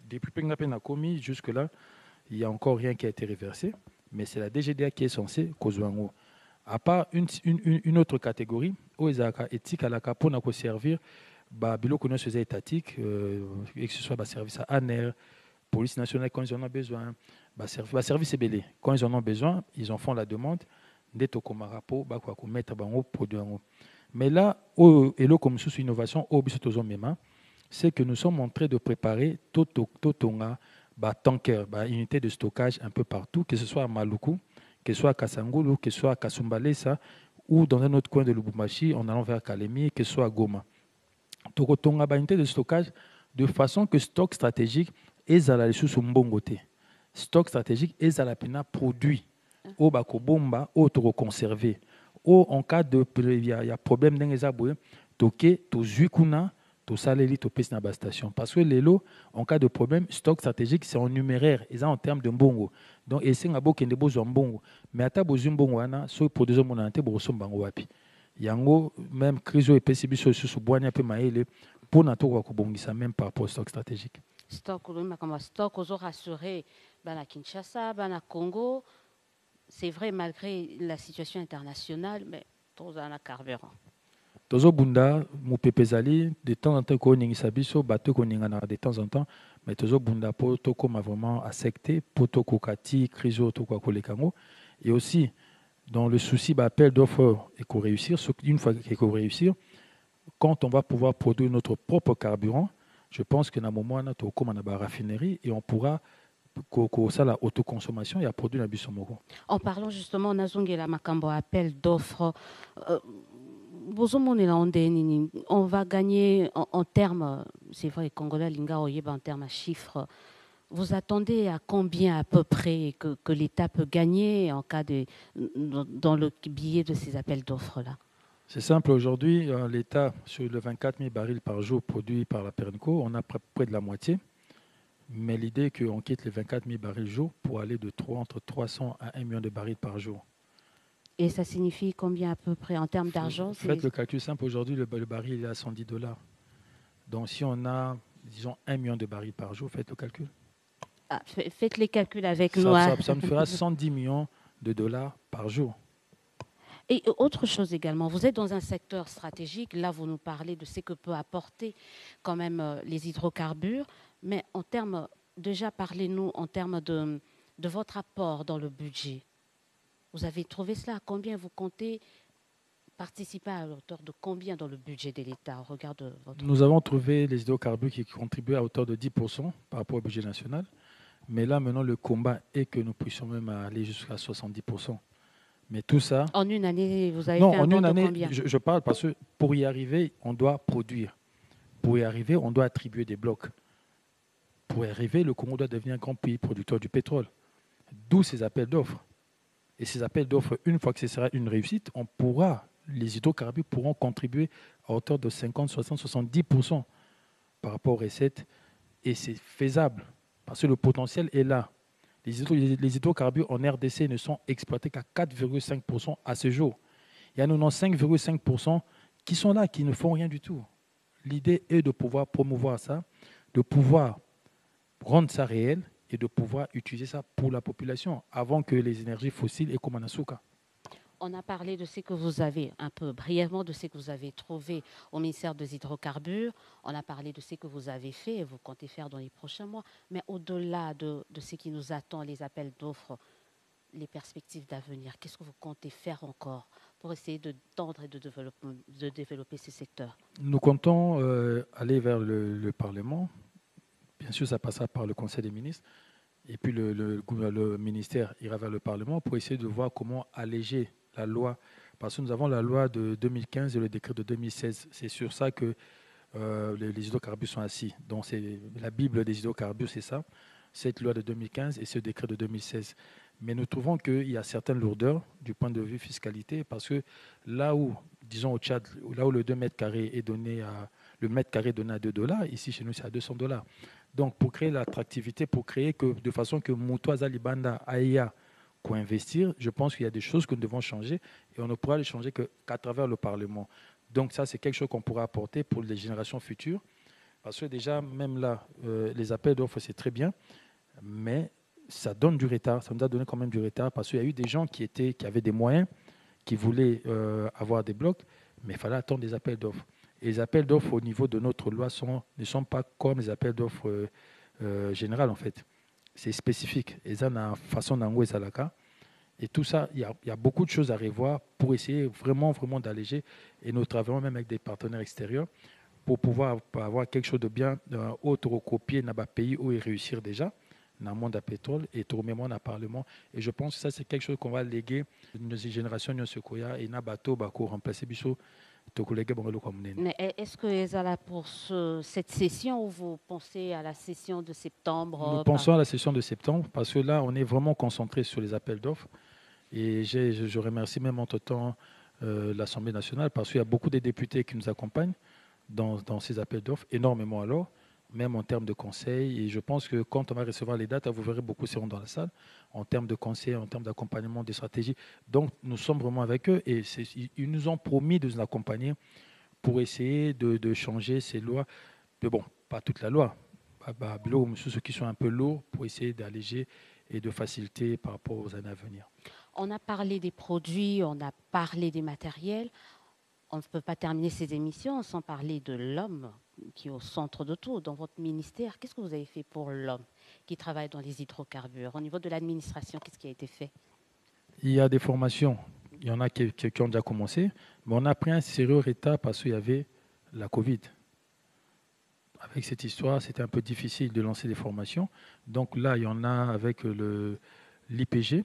Depuis que nous avons commis, jusque-là, il n'y a encore rien qui a été réversé, mais c'est la DGDA qui est censée kozwango. À part une autre catégorie, où ils ont éthique à la pour nous servir, biloko nous faisait étatique, que ce soit service à ANER, police nationale quand ils en ont besoin, service EBL quand ils en ont besoin, ils en font la demande. Mais là, comme sous innovation, c'est que nous sommes en train de préparer Totonga, tanker, unité de stockage un peu partout, que ce soit à Maluku, que ce soit à Kasangulu, que ce soit à Kasumbalesa, ou dans un autre coin de Lubumbashi, en allant vers Kalemi, que ce soit à Goma. Totonga, unité de stockage, de façon que stock stratégique est à la ressource mbongote. Stock stratégique est à la pena produit. Ou bakobomba ou to conserver ou en cas de il y a problème dans les aboués toqué to zuikuna to saleli to pes na ba station parce que les lots en cas de problème stock stratégique c'est en numéraire et ça en termes de mbongo donc et c'est ngabo kende bozo mbongo mais ata bozo mbongo wana so produisons monante boso mbango wapi yango même crise et pesibiso sur boanya pe maele pour na to ko bongisa même par rapport au stock stratégique stock comme stock aux rassurer bana Kinshasa bana Congo. C'est vrai, malgré la situation internationale, mais tous en a carburant. Tozo bunda mu pepezali de temps en temps ko ningisa biso bateau ko ningana de temps en temps mais tozo bunda po to comme vraiment accepté po to kokati krizo to ko kolekango et aussi dans le souci appel d'offre et ko réussir une fois qu'il faut réussir quand on va pouvoir produire notre propre carburant, je pense que dans un moment, on a une raffinerie et on pourra ça la autoconsommation et à produire la Bissomoro. En parlant justement, Nazongela Makambo appel d'offres. On va gagner en termes, c'est vrai, Congolais, Linga Oyeba, en termes à chiffres. Vous attendez à combien à peu près que l'État peut gagner en cas de, dans le billet de ces appels d'offres-là? C'est simple, aujourd'hui, l'État, sur le 24 000 barils par jour produits par la Perenco, on a près de la moitié. Mais l'idée est qu'on quitte les 24 000 barils jour pour aller entre 300 à 1 million de barils par jour. Et ça signifie combien à peu près en termes d'argent? Faites le calcul simple, aujourd'hui, le baril il est à $110. Donc si on a, disons, 1 million de barils par jour, faites le calcul. Ah, faites les calculs avec nous. Ça nous fera 110 millions de dollars par jour. Et autre chose également, vous êtes dans un secteur stratégique, là vous nous parlez de ce que peut apporter quand même les hydrocarbures, mais en termes, déjà parlez-nous en termes de votre apport dans le budget. Vous avez trouvé cela, à combien vous comptez participer à hauteur de combien dans le budget de l'État? Regarde votre... Nous avons trouvé les hydrocarbures qui contribuent à hauteur de 10% par rapport au budget national, mais là maintenant le combat est que nous puissions même aller jusqu'à 70%. Mais tout ça... En une année, vous avez fait un bond de combien? Je parle parce que pour y arriver, on doit produire. Pour y arriver, on doit attribuer des blocs. Pour y arriver, le Congo doit devenir un grand pays producteur du pétrole. D'où ces appels d'offres. Et ces appels d'offres, une fois que ce sera une réussite, les hydrocarbures pourront contribuer à hauteur de 50, 60, 70% par rapport aux recettes. Et c'est faisable parce que le potentiel est là. Les hydrocarbures en RDC ne sont exploités qu'à 4,5% à ce jour. Il y a 95,5% qui sont là, qui ne font rien du tout. L'idée est de pouvoir promouvoir ça, de pouvoir rendre ça réel et de pouvoir utiliser ça pour la population avant que les énergies fossiles aient comme un asuka. On a parlé de ce que vous avez, un peu brièvement, de ce que vous avez trouvé au ministère des Hydrocarbures. On a parlé de ce que vous avez fait et vous comptez faire dans les prochains mois. Mais au-delà de ce qui nous attend, les appels d'offres, les perspectives d'avenir, qu'est-ce que vous comptez faire encore pour essayer de tendre et de développer ces secteurs? Nous comptons aller vers le Parlement. Bien sûr, ça passera par le Conseil des ministres. Et puis le ministère ira vers le Parlement pour essayer de voir comment alléger la loi. Parce que nous avons la loi de 2015 et le décret de 2016. C'est sur ça que les hydrocarbures sont assis. Donc c'est la Bible des hydrocarbures, c'est ça. Cette loi de 2015 et ce décret de 2016. Mais nous trouvons qu'il y a certaines lourdeurs du point de vue fiscalité parce que là où, disons au Tchad, là où le 2 mètres carrés est donné le mètre carré donné à $2, ici chez nous c'est à $200. Donc pour créer l'attractivité, pour créer que de façon que Moutoua Zalibanda Aïa pour investir, je pense qu'il y a des choses que nous devons changer et on ne pourra les changer qu'à travers le Parlement. Donc ça c'est quelque chose qu'on pourra apporter pour les générations futures. Parce que déjà, même là, les appels d'offres, c'est très bien, mais ça donne du retard, ça nous a donné quand même du retard, parce qu'il y a eu des gens qui avaient des moyens, qui voulaient avoir des blocs, mais il fallait attendre des appels d'offres. Et les appels d'offres au niveau de notre loi ne sont pas comme les appels d'offres générales, en fait. C'est spécifique. Et ça, dans la façon d'envoyer ça là. Et tout ça, il y a beaucoup de choses à revoir pour essayer vraiment, vraiment d'alléger. Et nous travaillons même avec des partenaires extérieurs pour pouvoir avoir quelque chose de bien autre recopier dans le pays où ils réussissent déjà, dans le monde du pétrole et tout le monde dans le Parlement. Et je pense que ça, c'est quelque chose qu'on va léguer à nos générations et dans bateau pour remplacer Bissot. Mais est-ce que vous êtes là pour cette session ou vous pensez à la session de septembre? Nous pensons à la session de septembre parce que là, on est vraiment concentré sur les appels d'offres. Et je remercie même entre-temps l'Assemblée nationale parce qu'il y a beaucoup de députés qui nous accompagnent dans ces appels d'offres, énormément alors, même en termes de conseils. Et je pense que quand on va recevoir les dates, vous verrez beaucoup seront dans la salle, en termes de conseils, en termes d'accompagnement, de stratégie. Donc, nous sommes vraiment avec eux et ils nous ont promis de nous accompagner pour essayer de changer ces lois. Mais bon, pas toute la loi. Ceux qui sont un peu lourds pour essayer d'alléger et de faciliter par rapport aux années à venir. On a parlé des produits, on a parlé des matériels. On ne peut pas terminer ces émissions sans parler de l'homme qui est au centre de tout. Dans votre ministère, qu'est-ce que vous avez fait pour l'homme qui travaille dans les hydrocarbures? Au niveau de l'administration, qu'est-ce qui a été fait? Il y a des formations. Il y en a qui ont déjà commencé. Mais on a pris un sérieux retard parce qu'il y avait la Covid. Avec cette histoire, c'était un peu difficile de lancer des formations. Donc là, il y en a avec l'IPG.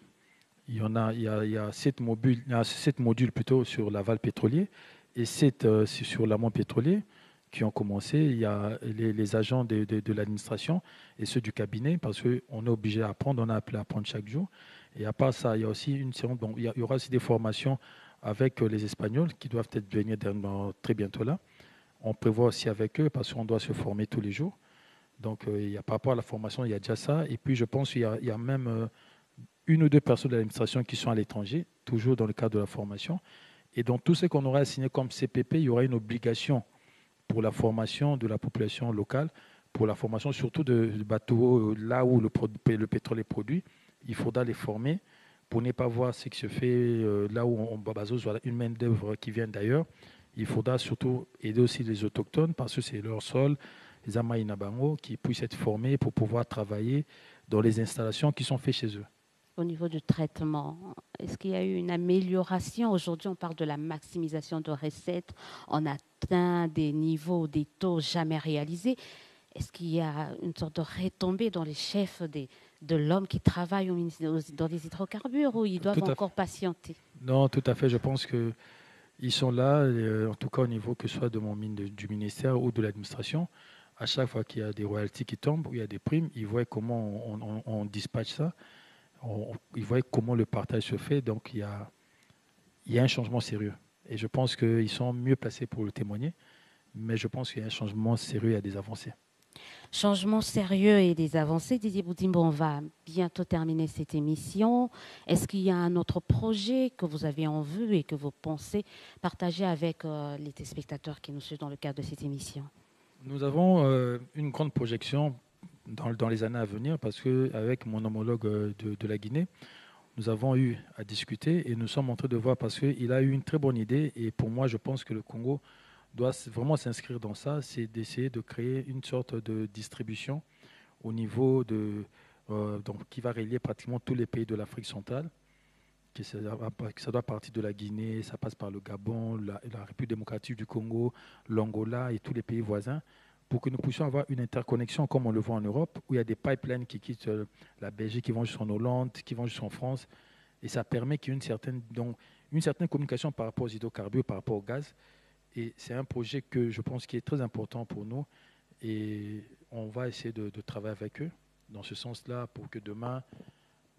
Il y a 7 modules plutôt sur l'aval pétrolier et 7 sur l'amont pétrolier qui ont commencé. Il y a les agents de l'administration et ceux du cabinet parce qu'on est obligé d'apprendre, on a appelé à apprendre chaque jour. Et à part ça, il y a aussi une séance, il y aura aussi des formations avec les Espagnols qui doivent peut-être venir très bientôt là. On prévoit aussi avec eux parce qu'on doit se former tous les jours. Donc, par rapport à la formation, il y a déjà ça. Et puis, je pense qu'il y a même une ou deux personnes de l'administration qui sont à l'étranger, toujours dans le cadre de la formation. Et dans tout ce qu'on aura assigné comme CPP, il y aura une obligation pour la formation de la population locale, pour la formation surtout de bateaux, là où le pétrole est produit. Il faudra les former pour ne pas voir ce qui se fait là où on base une main-d'œuvre qui vient d'ailleurs. Il faudra surtout aider aussi les autochtones parce que c'est leur sol, les Amaïnabango, qui puissent être formés pour pouvoir travailler dans les installations qui sont faites chez eux. Au niveau du traitement, est-ce qu'il y a eu une amélioration? Aujourd'hui, on parle de la maximisation de recettes. On atteint des niveaux, des taux jamais réalisés. Est-ce qu'il y a une sorte de retombée dans les chefs de l'homme qui travaille dans les hydrocarbures ou ils doivent encore patienter? Non, tout à fait. Je pense qu'ils sont là, en tout cas au niveau que ce soit du ministère ou de l'administration. À chaque fois qu'il y a des royalties qui tombent ou il y a des primes, ils voient comment on dispatche ça. Ils voient comment le partage se fait. Donc, il y a un changement sérieux. Et je pense qu'ils sont mieux placés pour le témoigner. Mais je pense qu'il y a un changement sérieux et des avancées. Changement sérieux et des avancées. Didier Boudimbo, on va bientôt terminer cette émission. Est-ce qu'il y a un autre projet que vous avez en vue et que vous pensez partager avec les téléspectateurs qui nous suivent dans le cadre de cette émission? Nous avons une grande projection dans les années à venir parce qu'avec mon homologue de la Guinée, nous avons eu à discuter et nous sommes en train de voir parce qu'il a eu une très bonne idée et pour moi, je pense que le Congo doit vraiment s'inscrire dans ça, c'est d'essayer de créer une sorte de distribution au niveau qui va relier pratiquement tous les pays de l'Afrique centrale. Ça doit partir de la Guinée, ça passe par le Gabon, la République démocratique du Congo, l'Angola et tous les pays voisins pour que nous puissions avoir une interconnexion comme on le voit en Europe, où il y a des pipelines qui quittent la Belgique, qui vont jusqu'en Hollande, qui vont jusqu'en France. Et ça permet qu'il y ait une certaine communication par rapport aux hydrocarbures, par rapport au gaz. Et c'est un projet que je pense qui est très important pour nous. Et on va essayer de travailler avec eux dans ce sens-là pour que demain,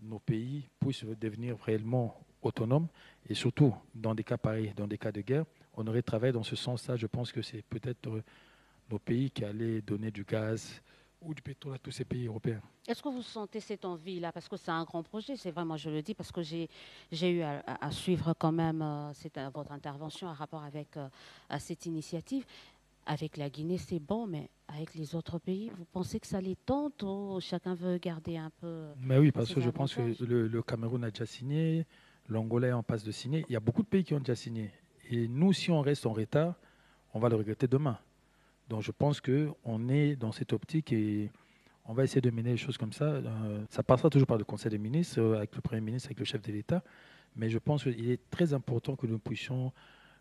nos pays puissent devenir réellement autonomes. Et surtout, dans des cas pareils, dans des cas de guerre, on aurait travaillé dans ce sens-là. Je pense que c'est peut-être nos pays qui allaient donner du gaz ou du pétrole à tous ces pays européens. Est-ce que vous sentez cette envie-là? Parce que c'est un grand projet, c'est vrai, moi je le dis, parce que j'ai eu à suivre quand même votre intervention en rapport avec cette initiative. Avec la Guinée, c'est bon, mais avec les autres pays, vous pensez que ça les tente ou chacun veut garder un peu? Mais oui, parce que je pense que le Cameroun a déjà signé, l'Angola est en passe de signer. Il y a beaucoup de pays qui ont déjà signé. Et nous, si on reste en retard, on va le regretter demain. Donc je pense qu'on est dans cette optique et on va essayer de mener les choses comme ça. Ça passera toujours par le Conseil des ministres, avec le Premier ministre, avec le chef de l'État. Mais je pense qu'il est très important que nous puissions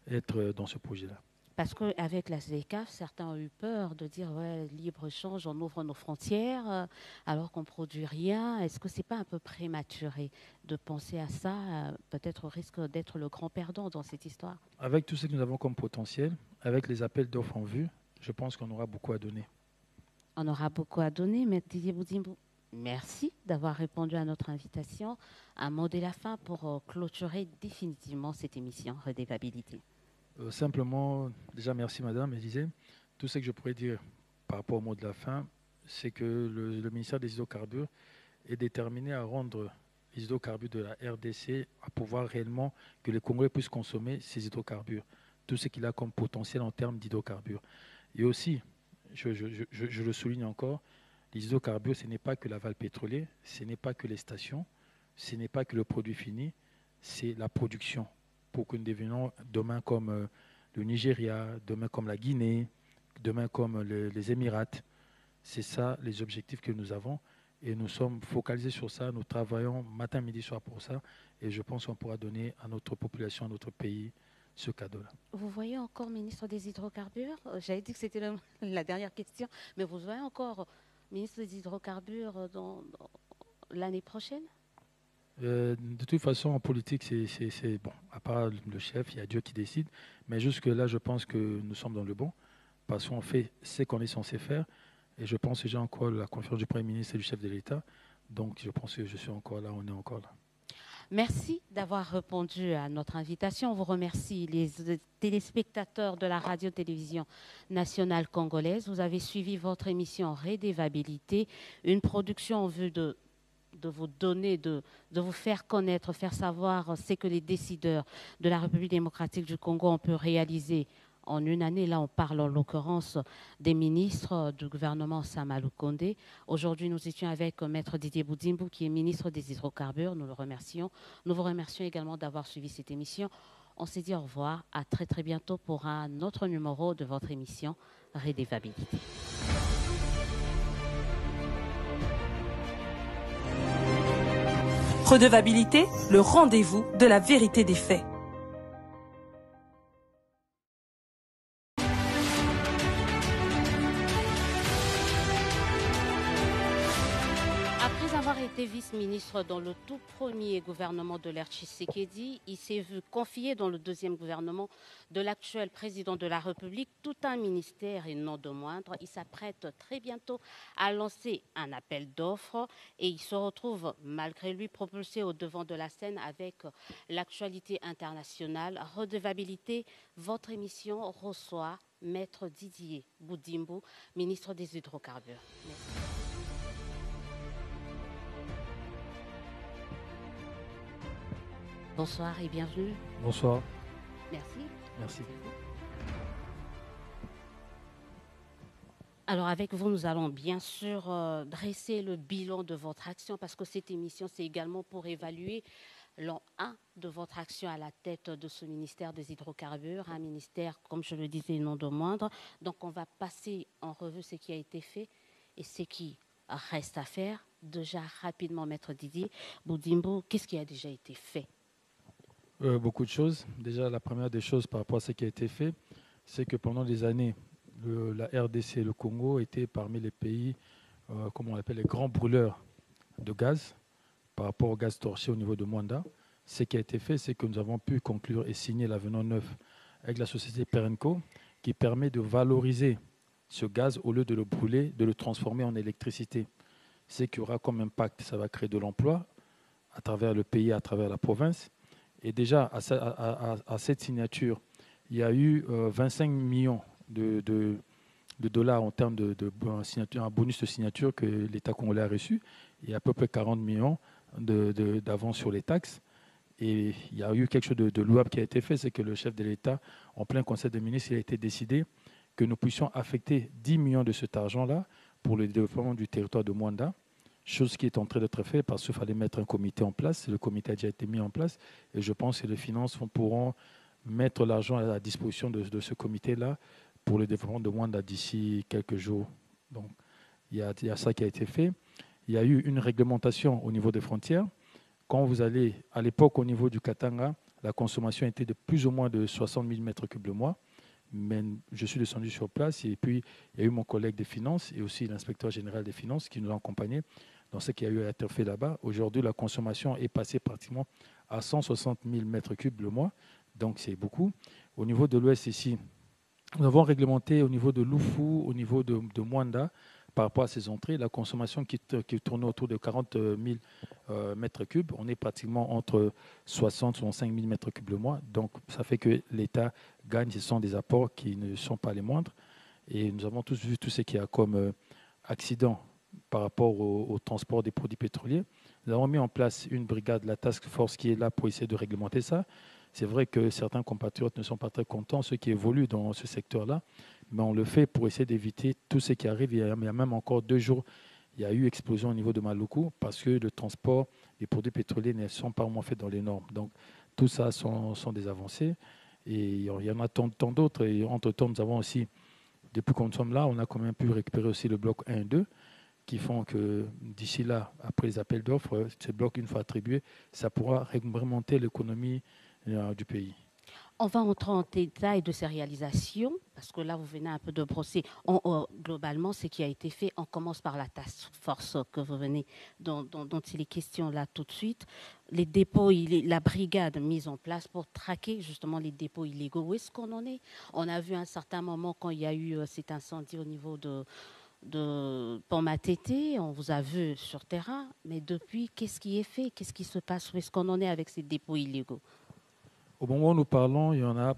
être dans ce projet-là. Parce qu'avec la CEDECAF, certains ont eu peur de dire ouais, libre-échange, on ouvre nos frontières alors qu'on ne produit rien. Est-ce que ce n'est pas un peu prématuré de penser à ça, peut-être au risque d'être le grand perdant dans cette histoire? Avec tout ce que nous avons comme potentiel, avec les appels d'offres en vue, je pense qu'on aura beaucoup à donner. On aura beaucoup à donner, mais Didier Boudimbo, merci d'avoir répondu à notre invitation. Un mot de la fin pour clôturer définitivement cette émission Redevabilité. Simplement, déjà merci Madame Élisée. Tout ce que je pourrais dire par rapport au mot de la fin, c'est que le ministère des hydrocarbures est déterminé à rendre les hydrocarbures de la RDC à pouvoir réellement que les Congolais puissent consommer ces hydrocarbures, tout ce qu'il a comme potentiel en termes d'hydrocarbures. Et aussi, je le souligne encore, les hydrocarbures, ce n'est pas que l'aval pétrolier, ce n'est pas que les stations, ce n'est pas que le produit fini, c'est la production. Pour que nous devenions demain comme le Nigeria, demain comme la Guinée, demain comme les Émirats. C'est ça les objectifs que nous avons et nous sommes focalisés sur ça. Nous travaillons matin, midi, soir pour ça et je pense qu'on pourra donner à notre population, à notre pays, ce cadeau-là. Vous voyez encore ministre des Hydrocarbures? J'avais dit que c'était la dernière question, mais vous voyez encore ministre des Hydrocarbures dans l'année prochaine? De toute façon, en politique, c'est bon. À part le chef, il y a Dieu qui décide. Mais jusque-là, je pense que nous sommes dans le bon, parce qu'on fait ce qu'on est censé faire. Et je pense que j'ai encore la confiance du Premier ministre et du chef de l'État. Donc, je pense que je suis encore là, on est encore là. Merci d'avoir répondu à notre invitation. On vous remercie, les téléspectateurs de la radio-télévision nationale congolaise. Vous avez suivi votre émission Redevabilité, une production en vue de vous donner, de vous faire connaître, faire savoir ce que les décideurs de la République démocratique du Congo ont pu réaliser en une année. Là, on parle en l'occurrence des ministres du gouvernement Samalou Kondé. Aujourd'hui, nous étions avec Maître Didier Boudimbou, qui est ministre des Hydrocarbures. Nous le remercions. Nous vous remercions également d'avoir suivi cette émission. On s'est dit au revoir. À très, très bientôt pour un autre numéro de votre émission Redevabilité. Redevabilité, le rendez-vous de la vérité des faits. Après avoir été vice-ministre dans le tout premier gouvernement de l'ère Tshisekedi, il s'est vu confier dans le deuxième gouvernement de l'actuel président de la République tout un ministère et non de moindre. Il s'apprête très bientôt à lancer un appel d'offres et il se retrouve malgré lui propulsé au devant de la scène avec l'actualité internationale. Redevabilité, votre émission reçoit Maître Didier Boudimbou, ministre des Hydrocarbures. Merci. Bonsoir et bienvenue. Bonsoir. Merci. Merci. Alors avec vous, nous allons bien sûr dresser le bilan de votre action parce que cette émission, c'est également pour évaluer l'an 1 de votre action à la tête de ce ministère des Hydrocarbures, un ministère, comme je le disais, non de moindre. Donc on va passer en revue ce qui a été fait et ce qui reste à faire. Déjà rapidement, Maître Didier Boudimbou, qu'est-ce qui a déjà été fait? Beaucoup de choses. Déjà, la première des choses par rapport à ce qui a été fait, c'est que pendant des années, la RDC et le Congo étaient parmi les pays, comme on l'appelle, les grands brûleurs de gaz par rapport au gaz torché au niveau de Mwanda. Ce qui a été fait, c'est que nous avons pu conclure et signer l'avenant 9 avec la société Perenco qui permet de valoriser ce gaz au lieu de le brûler, de le transformer en électricité. Ce qui aura comme impact, ça va créer de l'emploi à travers le pays, à travers la province. Et déjà, à cette signature, il y a eu 25 millions de dollars en termes un bonus de signature que l'État congolais a reçu. Il y a à peu près 40 millions d'avance sur les taxes. Et il y a eu quelque chose de louable qui a été fait, c'est que le chef de l'État, en plein conseil des ministres, il a été décidé que nous puissions affecter 10 millions de cet argent-là pour le développement du territoire de Mwanda. Chose qui est en train d'être faite parce qu'il fallait mettre un comité en place. Le comité a déjà été mis en place et je pense que les finances pourront mettre l'argent à la disposition de ce comité-là pour le développement de Mwanda d'ici quelques jours. Donc, il y a ça qui a été fait. Il y a eu une réglementation au niveau des frontières. Quand vous allez, à l'époque, au niveau du Katanga, la consommation était de plus ou moins de 60 000 mètres cubes le mois. Mais je suis descendu sur place et puis il y a eu mon collègue des finances et aussi l'inspecteur général des finances qui nous ont accompagnés dans ce qui a eu à être fait là-bas. Aujourd'hui, la consommation est passée pratiquement à 160 000 mètres cubes le mois, donc c'est beaucoup. Au niveau de l'Ouest ici, nous avons réglementé au niveau de Lufu, au niveau de Mwanda, par rapport à ces entrées, la consommation qui tournait autour de 40 000 mètres cubes. On est pratiquement entre 60 et 65 000 mètres cubes le mois. Donc, ça fait que l'État gagne. Ce sont des apports qui ne sont pas les moindres. Et nous avons tous vu tout ce qu'il y a comme accident par rapport au transport des produits pétroliers. Nous avons mis en place une brigade, la task force, qui est là pour essayer de réglementer ça. C'est vrai que certains compatriotes ne sont pas très contents, ceux qui évoluent dans ce secteur-là, mais on le fait pour essayer d'éviter tout ce qui arrive. Il y a même encore 2 jours, il y a eu explosion au niveau de Maluku parce que le transport des produits pétroliers ne sont pas vraiment faits dans les normes. Donc tout ça sont des avancées et il y en a tant d'autres. Et entre-temps, nous avons aussi, depuis qu'on sommes là, on a quand même pu récupérer aussi le bloc 1 et 2 qui font que d'ici là, après les appels d'offres, ces blocs, une fois attribués, ça pourra remonter l'économie du pays. On va entrer en détail de ces réalisations, parce que là, vous venez un peu de brosser globalement ce qui a été fait. On commence par la task force que vous venez, dont il est question là tout de suite. Les dépôts, la brigade mise en place pour traquer justement les dépôts illégaux. Où est-ce qu'on en est? On a vu à un certain moment quand il y a eu cet incendie au niveau de Pont-Matete, on vous a vu sur terrain, mais depuis, qu'est-ce qui est fait? Qu'est-ce qui se passe? Où est-ce qu'on en est avec ces dépôts illégaux? Au moment où nous parlons, il y en a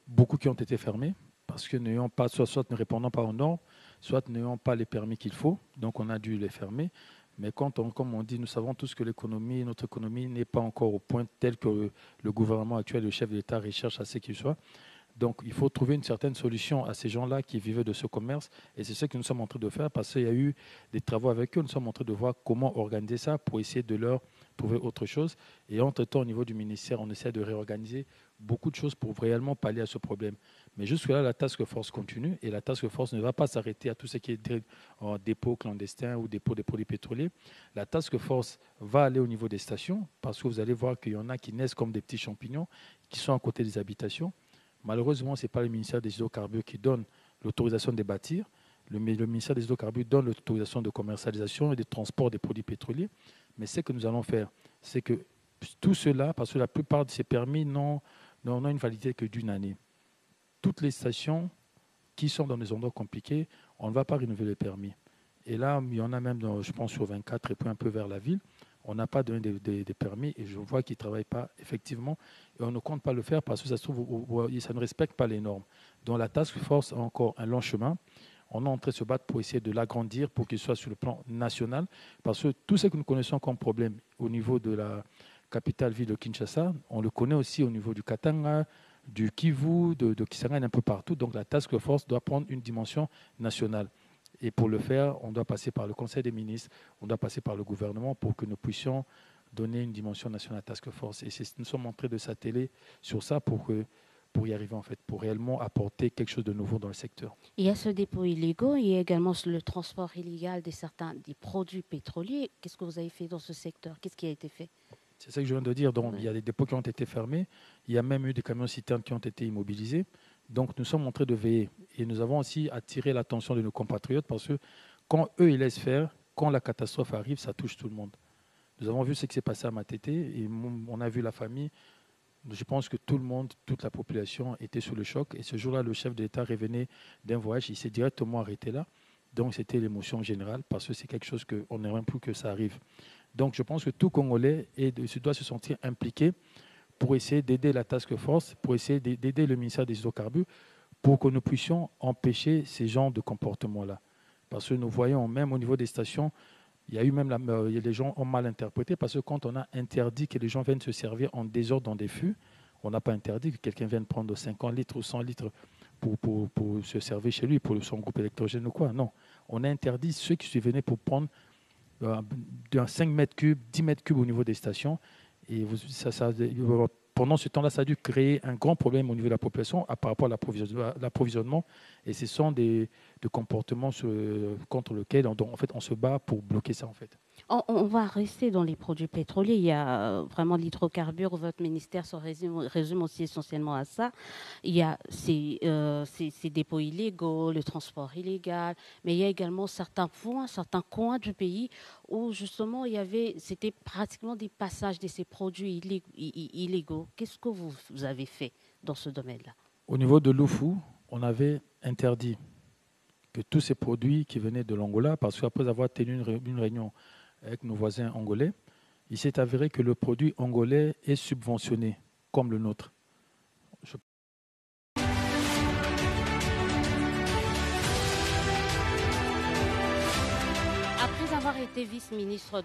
beaucoup qui ont été fermés parce que n'ayant pas, soit ne répondant pas aux normes, soit n'ayant pas les permis qu'il faut. Donc on a dû les fermer. Mais comme on dit, nous savons tous que notre économie n'est pas encore au point tel que le gouvernement actuel, le chef de l'État recherche à ce qu'il soit. Donc il faut trouver une certaine solution à ces gens-là qui vivaient de ce commerce. Et c'est ce que nous sommes en train de faire parce qu'il y a eu des travaux avec eux. Nous sommes en train de voir comment organiser ça pour essayer de leur trouver autre chose. Et entre-temps, au niveau du ministère, on essaie de réorganiser beaucoup de choses pour réellement pallier à ce problème. Mais jusque-là, la task force continue et la task force ne va pas s'arrêter à tout ce qui est en dépôt clandestin ou dépôt des produits pétroliers. La task force va aller au niveau des stations parce que vous allez voir qu'il y en a qui naissent comme des petits champignons qui sont à côté des habitations. Malheureusement, ce n'est pas le ministère des hydrocarbures qui donne l'autorisation de bâtir. Le ministère des hydrocarbures donne l'autorisation de commercialisation et de transport des produits pétroliers. Mais ce que nous allons faire, c'est que tout cela, parce que la plupart de ces permis n'ont une validité que d'une année. Toutes les stations qui sont dans des endroits compliqués, on ne va pas renouveler les permis. Et là, il y en a même, je pense, sur 24 et puis un peu vers la ville. On n'a pas donné des permis et je vois qu'ils ne travaillent pas effectivement. Et on ne compte pas le faire parce que ça se trouve, ça ne respecte pas les normes. Donc la task force a encore un long chemin. On est en train de se battre pour essayer de l'agrandir pour qu'il soit sur le plan national. Parce que tout ce que nous connaissons comme problème au niveau de la capitale ville de Kinshasa, on le connaît aussi au niveau du Katanga, du Kivu, de Kisangani, un peu partout. Donc la task force doit prendre une dimension nationale. Et pour le faire, on doit passer par le Conseil des ministres, on doit passer par le gouvernement pour que nous puissions donner une dimension nationale à Task Force. Et nous sommes en train de s'atteler sur ça pour y arriver, en fait, pour réellement apporter quelque chose de nouveau dans le secteur. Il y a ce dépôt illégaux, il y a également le transport illégal des produits pétroliers. Qu'est-ce que vous avez fait dans ce secteur? Qu'est-ce qui a été fait? C'est ça que je viens de dire. Donc, il y a des dépôts qui ont été fermés. Il y a même eu des camions-citernes qui ont été immobilisés. Donc, nous sommes en train de veiller. Et nous avons aussi attiré l'attention de nos compatriotes parce que quand eux, ils laissent faire, quand la catastrophe arrive, ça touche tout le monde. Nous avons vu ce qui s'est passé à Matete et on a vu la famille. Je pense que tout le monde, toute la population était sous le choc. Et ce jour-là, le chef de l'État revenait d'un voyage. Il s'est directement arrêté là. Donc, c'était l'émotion générale parce que c'est quelque chose qu'on n'aimerait plus que ça arrive. Donc, je pense que tout Congolais doit se sentir impliqué pour essayer d'aider la task force, pour essayer d'aider le ministère des hydrocarbures, pour que nous puissions empêcher ces genres de comportements-là. Parce que nous voyons, même au niveau des stations, il y a eu même les gens ont mal interprété, parce que quand on a interdit que les gens viennent se servir en désordre dans des fûts, on n'a pas interdit que quelqu'un vienne prendre 50 litres ou 100 litres pour se servir chez lui, pour son groupe électrogène ou quoi. Non, on a interdit ceux qui venaient pour prendre d'un 5 mètres cubes, 10 mètres cubes au niveau des stations. Et pendant ce temps-là, ça a dû créer un grand problème au niveau de la population par rapport à l'approvisionnement. Et ce sont des comportements contre lesquels en fait, on se bat pour bloquer ça. En fait. On va rester dans les produits pétroliers. Il y a vraiment l'hydrocarbure. Votre ministère se résume aussi essentiellement à ça. Il y a ces dépôts illégaux, le transport illégal, mais il y a également certains coins du pays où justement c'était pratiquement des passages de ces produits illégaux. Qu'est-ce que vous avez fait dans ce domaine-là? Au niveau de l'Oufou, on avait interdit que tous ces produits qui venaient de l'Angola, parce qu'après avoir tenu une réunion avec nos voisins angolais, il s'est avéré que le produit angolais est subventionné, comme le nôtre. Après avoir été vice-ministre